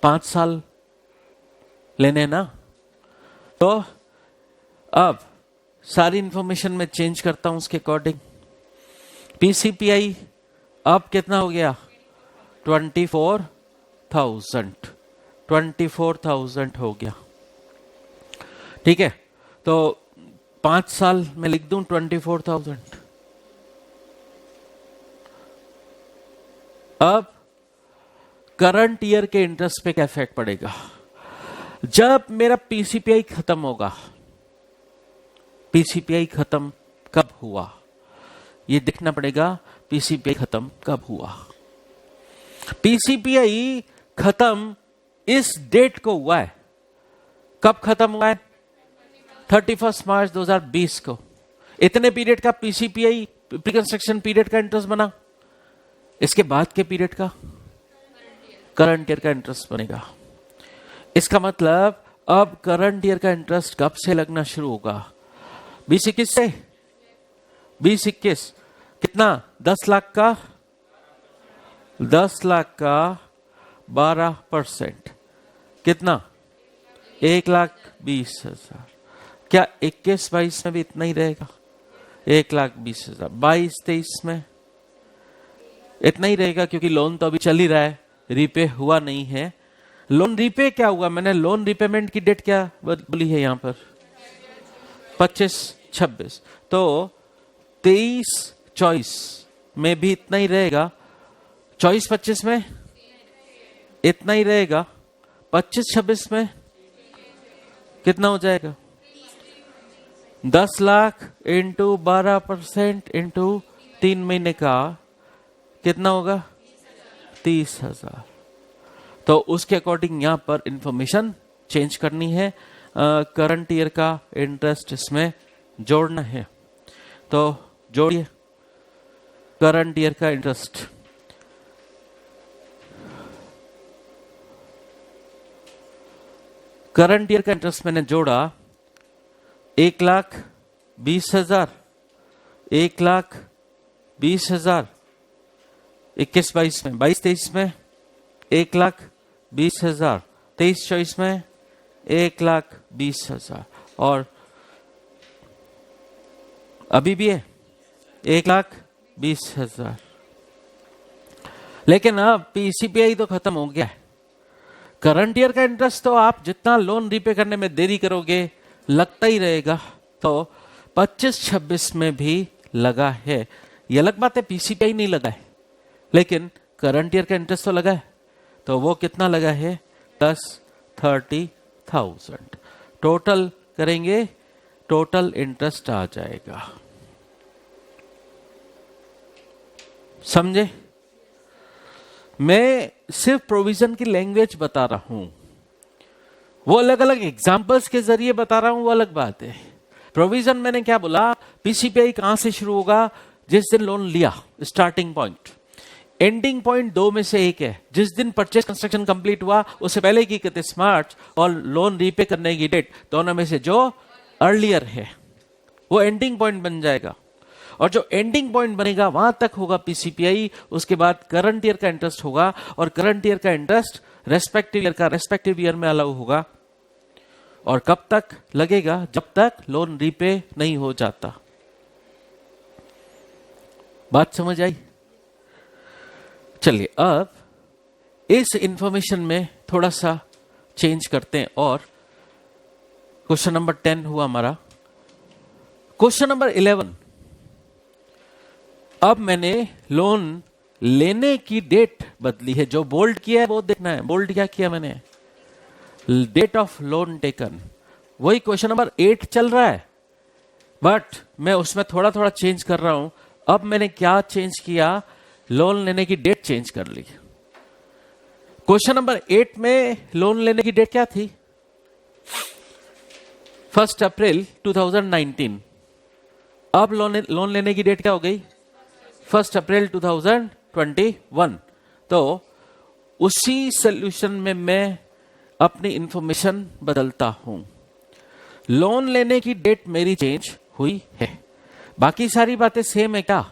5 साल लेने ना। तो अब सारी इंफॉर्मेशन में चेंज करता हूं उसके अकॉर्डिंग। पीसीपीआई अब कितना हो गया? 24,000 हो गया। ठीक है, तो 5 साल में लिख दूं 24,000। अब करंट ईयर के इंटरेस्ट पे क्या इफेक्ट पड़ेगा? जब मेरा पीसीपीआई खत्म होगा, पीसीपीआई खत्म कब हुआ ये देखना पड़ेगा। पीसीपीआई खत्म कब हुआ? पीसीपीआई खत्म इस डेट को हुआ है। कब खत्म हुआ है? 31 मार्च 2020 को। इतने पीरियड का पीसीपीआई प्री कंस्ट्रक्शन पीरियड का इंटरेस्ट बना। इसके बाद के पीरियड का करंट ईयर का इंटरेस्ट बनेगा। इसका मतलब अब करंट ईयर का इंटरेस्ट कब से लगना शुरू होगा? 2021 से। 2021 कितना? 10 लाख का 12% कितना? 1,20,000। क्या 21-22 में भी इतना ही रहेगा? 1,20,000। 22-23 में इतना ही रहेगा, क्योंकि लोन तो अभी चल ही रहा है, रीपे हुआ नहीं है। लोन रीपे क्या हुआ? मैंने लोन रिपेमेंट की डेट क्या बोली है यहां पर? 25-26। तो 23-24 में भी इतना ही रहेगा। 24-25 में इतना ही रहेगा। 25-26 में कितना हो जाएगा? 10 लाख इंटू 12% इंटू 3 महीने का कितना होगा? 30,000। तो उसके अकॉर्डिंग यहां पर इंफॉर्मेशन चेंज करनी है। करंट ईयर का इंटरेस्ट इसमें जोड़ना है। तो जोड़िए करंट ईयर का इंटरेस्ट। करंट ईयर का इंटरेस्ट मैंने जोड़ा 1,20,000, 1,20,000 21-22 में, 22-23 में 1,20,000, 23-24 में 1,20,000 और अभी भी है 1,20,000। लेकिन अब पीसीपीआई तो खत्म हो गया है। करंट ईयर का इंटरेस्ट तो आप जितना लोन रीपे करने में देरी करोगे लगता ही रहेगा। तो 25-26 में भी लगा है। ये अलग बात है पीसीपीआई नहीं लगा है, लेकिन करंट ईयर का इंटरेस्ट तो लगा है। तो वो कितना लगा है? 30,000। टोटल करेंगे, टोटल इंटरेस्ट आ जाएगा। समझे? मैं सिर्फ प्रोविजन की लैंग्वेज बता रहा हूं, वो अलग अलग एग्जांपल्स के जरिए बता रहा हूं, वो अलग बात है। प्रोविजन मैंने क्या बोला? पीसीपीआई कहां से शुरू होगा? जिस दिन लोन लिया, स्टार्टिंग पॉइंट। एंडिंग पॉइंट 2 में से एक है। जिस दिन परचेज कंस्ट्रक्शन कंप्लीट हुआ उससे पहले की 31 मार्च और लोन रीपे करने की डेट, दोनों में से जो अर्लियर है वो एंडिंग पॉइंट बन जाएगा। और जो एंडिंग पॉइंट बनेगा वहां तक होगा पीसीपीआई। उसके बाद करंट ईयर का इंटरेस्ट होगा, और करंट ईयर का इंटरेस्ट रेस्पेक्टिव ईयर में अलाउ होगा। और कब तक लगेगा? जब तक लोन रीपे नहीं हो जाता। बात समझ आई? चलिए अब इस इंफॉर्मेशन में थोड़ा सा चेंज करते हैं। और क्वेश्चन नंबर 10 हुआ हमारा। क्वेश्चन नंबर 11, अब मैंने लोन लेने की डेट बदली है। जो बोल्ड किया है वो देखना है। बोल्ड क्या किया मैंने? Date of loan taken. वही क्वेश्चन नंबर 8 चल रहा है, बट मैं उसमें थोड़ा थोड़ा चेंज कर रहा हूं। अब मैंने क्या चेंज किया? लोन लेने की डेट चेंज कर ली। क्वेश्चन नंबर 8 में लोन लेने की डेट क्या थी? 1 अप्रैल 2019। अब लोन लेने की डेट क्या हो गई? 1 अप्रैल 2021। तो उसी सोल्यूशन में मैं अपनी इंफॉर्मेशन बदलता हूं। लोन लेने की डेट मेरी चेंज हुई है, बाकी सारी बातें सेम है क्या?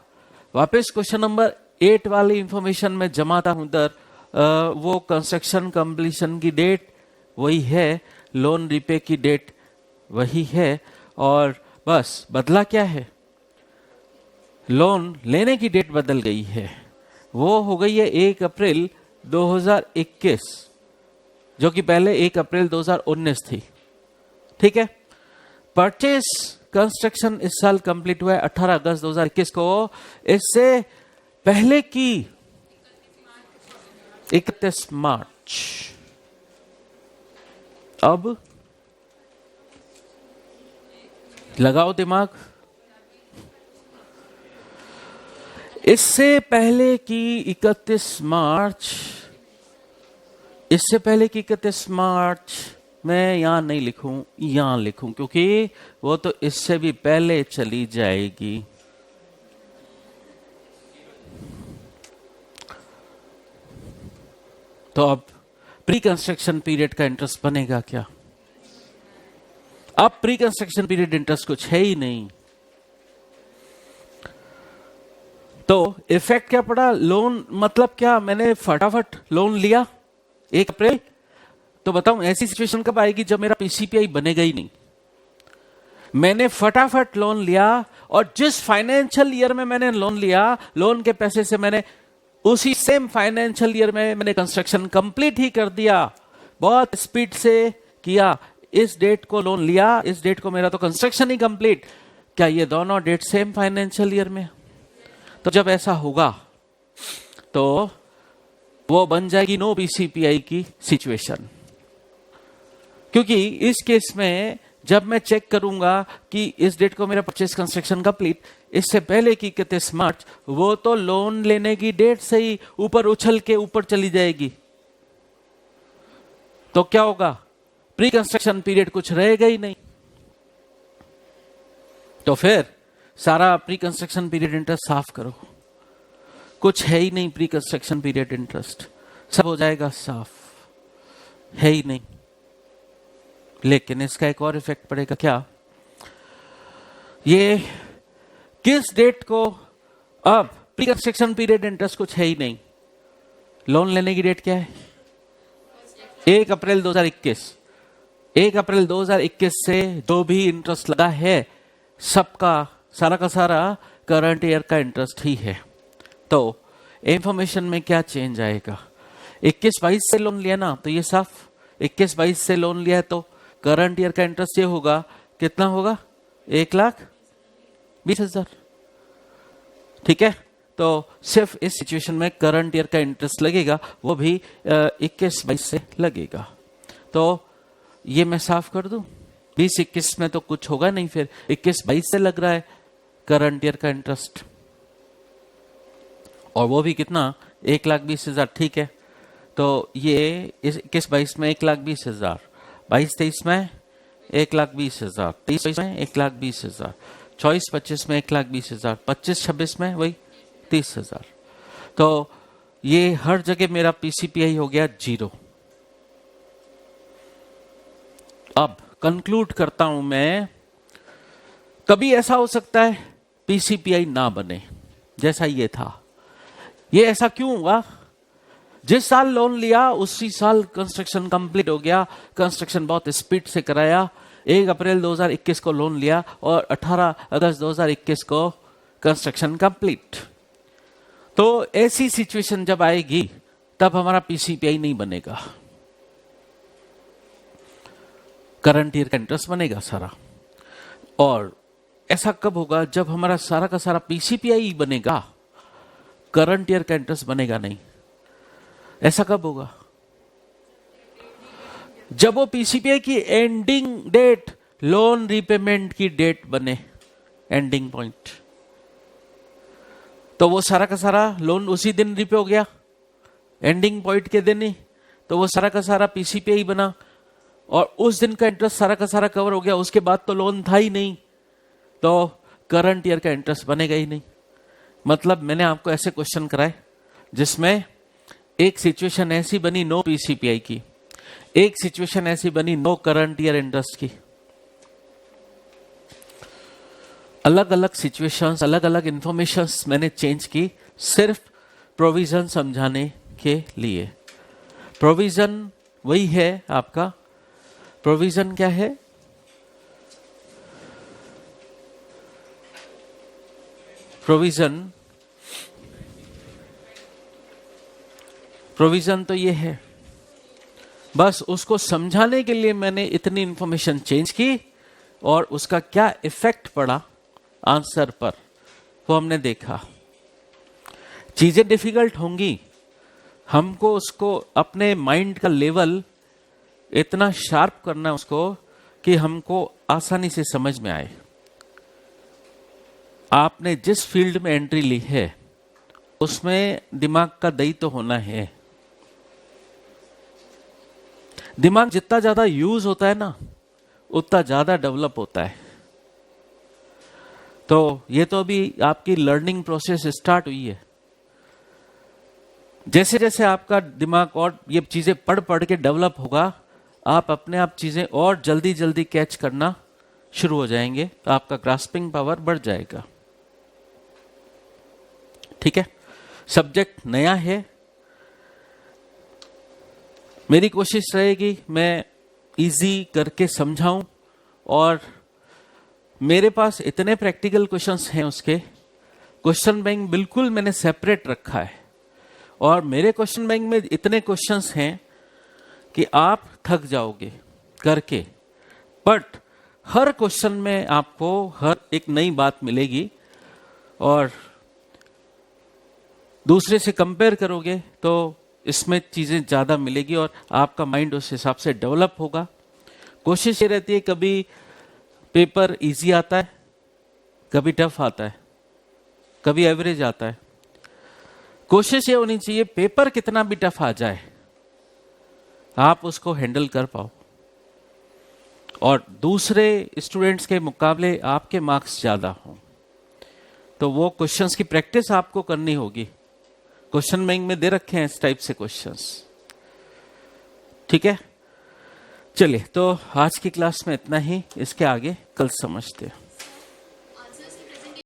वापस क्वेश्चन नंबर 8 वाली इंफॉर्मेशन में जमाता हूं उधर। वो कंस्ट्रक्शन कंप्लीशन की डेट वही है, लोन रिपे की डेट वही है, और बस बदला क्या है? लोन लेने की डेट बदल गई है। वो हो गई है 1 अप्रैल 2021, जो कि पहले 1 अप्रैल 2019 थी। ठीक है। परचेस कंस्ट्रक्शन इस साल कंप्लीट हुआ है 18 अगस्त 2021 को। इससे पहले की 31 मार्च। अब लगाओ दिमाग। इससे पहले की 31 मार्च, इससे पहले की 31 मार्च मैं यहां नहीं लिखूं, यहां लिखूं, क्योंकि वो तो इससे भी पहले चली जाएगी। तो अब प्री कंस्ट्रक्शन पीरियड का इंटरेस्ट बनेगा क्या? अब प्री कंस्ट्रक्शन पीरियड इंटरेस्ट कुछ है ही नहीं। तो इफेक्ट क्या पड़ा? लोन मतलब क्या? मैंने फटाफट लोन लिया 1 अप्रैल। तो बताऊं ऐसी सिचुएशन कब आएगी जब मेरा पीसीपीआई बनेगा ही नहीं। मैंने फटाफट लोन लिया, और जिस फाइनेंशियल ईयर में मैंने लोन लिया, लोन के पैसे से मैंने उसी सेम फाइनेंशियल ईयर में मैंने कंस्ट्रक्शन कंप्लीट ही कर दिया। बहुत स्पीड से किया। इस डेट को लोन लिया, इस डेट को मेरा तो कंस्ट्रक्शन ही कंप्लीट। क्या ये दोनों डेट सेम फाइनेंशियल ईयर में? तो जब ऐसा होगा तो वो बन जाएगी नो पीसीपीआई की सिचुएशन। क्योंकि इस केस में जब मैं चेक करूंगा कि इस डेट को मेरा परचेस कंस्ट्रक्शन कंप्लीट, इससे पहले की 31 मार्च, वो तो लोन लेने की डेट से ही ऊपर उछल के ऊपर चली जाएगी। तो क्या होगा? प्री कंस्ट्रक्शन पीरियड कुछ रहेगा ही नहीं। तो फिर सारा प्री कंस्ट्रक्शन पीरियड इंटरेस्ट साफ करो। कुछ है ही नहीं प्री कंस्ट्रक्शन पीरियड इंटरेस्ट, सब हो जाएगा साफ, है ही नहीं। लेकिन इसका एक और इफेक्ट पड़ेगा। क्या? ये किस डेट को? अब प्री कंस्ट्रक्शन पीरियड इंटरेस्ट कुछ है ही नहीं। लोन लेने की डेट क्या है? 1 अप्रैल 2021। 1 अप्रैल 2021 से जो भी इंटरेस्ट लगा है, सबका सारा का सारा करंट ईयर का इंटरेस्ट ही है। तो इंफॉर्मेशन में क्या चेंज आएगा? 21-22 से लोन लिया ना, तो ये साफ 21-22 से लोन लिया है, तो करंट ईयर का इंटरेस्ट ये होगा, कितना होगा? 1,20,000। ठीक है। तो सिर्फ इस सिचुएशन में करंट ईयर का इंटरेस्ट लगेगा, वो भी 21-22 से लगेगा। तो ये मैं साफ कर दूं। 20-21 में तो कुछ होगा नहीं, फिर 21-22 से लग रहा है करंट ईयर का इंटरेस्ट, और वो भी कितना? 1,20,000। ठीक है। तो ये 21-22 में 1,20,000, 22-23 में 1,20,000, 23-24 में 1,20,000, 24-25 में 1,20,000, 25-26 में वही 30,000। तो ये हर जगह मेरा पीसीपीआई हो गया 0। अब कंक्लूड करता हूं मैं। कभी ऐसा हो सकता है पीसीपीआई ना बने जैसा ये था। ये ऐसा क्यों हुआ? जिस साल लोन लिया उसी साल कंस्ट्रक्शन कंप्लीट हो गया। कंस्ट्रक्शन बहुत स्पीड से कराया। 1 अप्रैल 2021 को लोन लिया और 18 अगस्त 2021 को कंस्ट्रक्शन कंप्लीट। तो ऐसी सिचुएशन जब आएगी तब हमारा पीसीपीआई नहीं बनेगा, करंट ईयर का इंटरेस्ट बनेगा सारा। और ऐसा कब होगा जब हमारा सारा का सारा पीसीपीआई बनेगा, करंट ईयर का इंटरेस्ट बनेगा नहीं। ऐसा कब होगा? जब वो पीसीपीआई की एंडिंग डेट लोन रीपेमेंट की डेट बने, एंडिंग पॉइंट, तो वो सारा का सारा लोन उसी दिन रीपे हो गया, एंडिंग पॉइंट के दिन ही, तो वो सारा का सारा पीसीपीआई बना और उस दिन का इंटरेस्ट सारा का सारा कवर हो गया। उसके बाद तो लोन था ही नहीं, तो करंट ईयर का इंटरेस्ट बनेगा ही नहीं। मतलब मैंने आपको ऐसे क्वेश्चन कराए जिसमें एक सिचुएशन ऐसी बनी नो पीसीपीआई की, एक सिचुएशन ऐसी बनी नो करंट ईयर इंटरेस्ट की। अलग अलग सिचुएशंस, अलग अलग इंफॉर्मेशंस मैंने चेंज की सिर्फ प्रोविजन समझाने के लिए। प्रोविजन वही है आपका, प्रोविजन क्या है? प्रोविजन तो ये है, बस उसको समझाने के लिए मैंने इतनी इंफॉर्मेशन चेंज की और उसका क्या इफेक्ट पड़ा आंसर पर वो हमने देखा। चीजें डिफिकल्ट होंगी, हमको उसको अपने माइंड का लेवल इतना शार्प करना उसको कि हमको आसानी से समझ में आए। आपने जिस फील्ड में एंट्री ली है उसमें दिमाग का दही तो होना है। दिमाग जितना ज्यादा यूज होता है ना, उतना ज्यादा डेवलप होता है। तो ये तो अभी आपकी लर्निंग प्रोसेस स्टार्ट हुई है। जैसे जैसे आपका दिमाग और ये चीजें पढ़ पढ़ के डेवलप होगा, आप अपने आप चीजें और जल्दी जल्दी कैच करना शुरू हो जाएंगे, आपका ग्रास्पिंग पावर बढ़ जाएगा। ठीक है, सब्जेक्ट नया है, मेरी कोशिश रहेगी मैं इजी करके समझाऊं, और मेरे पास इतने प्रैक्टिकल क्वेश्चंस हैं, उसके क्वेश्चन बैंक बिल्कुल मैंने सेपरेट रखा है, और मेरे क्वेश्चन बैंक में इतने क्वेश्चंस हैं कि आप थक जाओगे करके। बट हर क्वेश्चन में आपको हर एक नई बात मिलेगी, और दूसरे से कंपेयर करोगे तो इसमें चीजें ज्यादा मिलेगी और आपका माइंड उस हिसाब से डेवलप होगा। कोशिश ये रहती है कभी पेपर इजी आता है, कभी टफ आता है, कभी एवरेज आता है। कोशिश ये होनी चाहिए पेपर कितना भी टफ आ जाए आप उसको हैंडल कर पाओ, और दूसरे स्टूडेंट्स के मुकाबले आपके मार्क्स ज्यादा हों। तो वो क्वेश्चंस की प्रैक्टिस आपको करनी होगी। क्वेश्चन बैंक में दे रखे हैं इस टाइप से क्वेश्चंस। ठीक है, चलिए तो आज की क्लास में इतना ही, इसके आगे कल समझते हैं।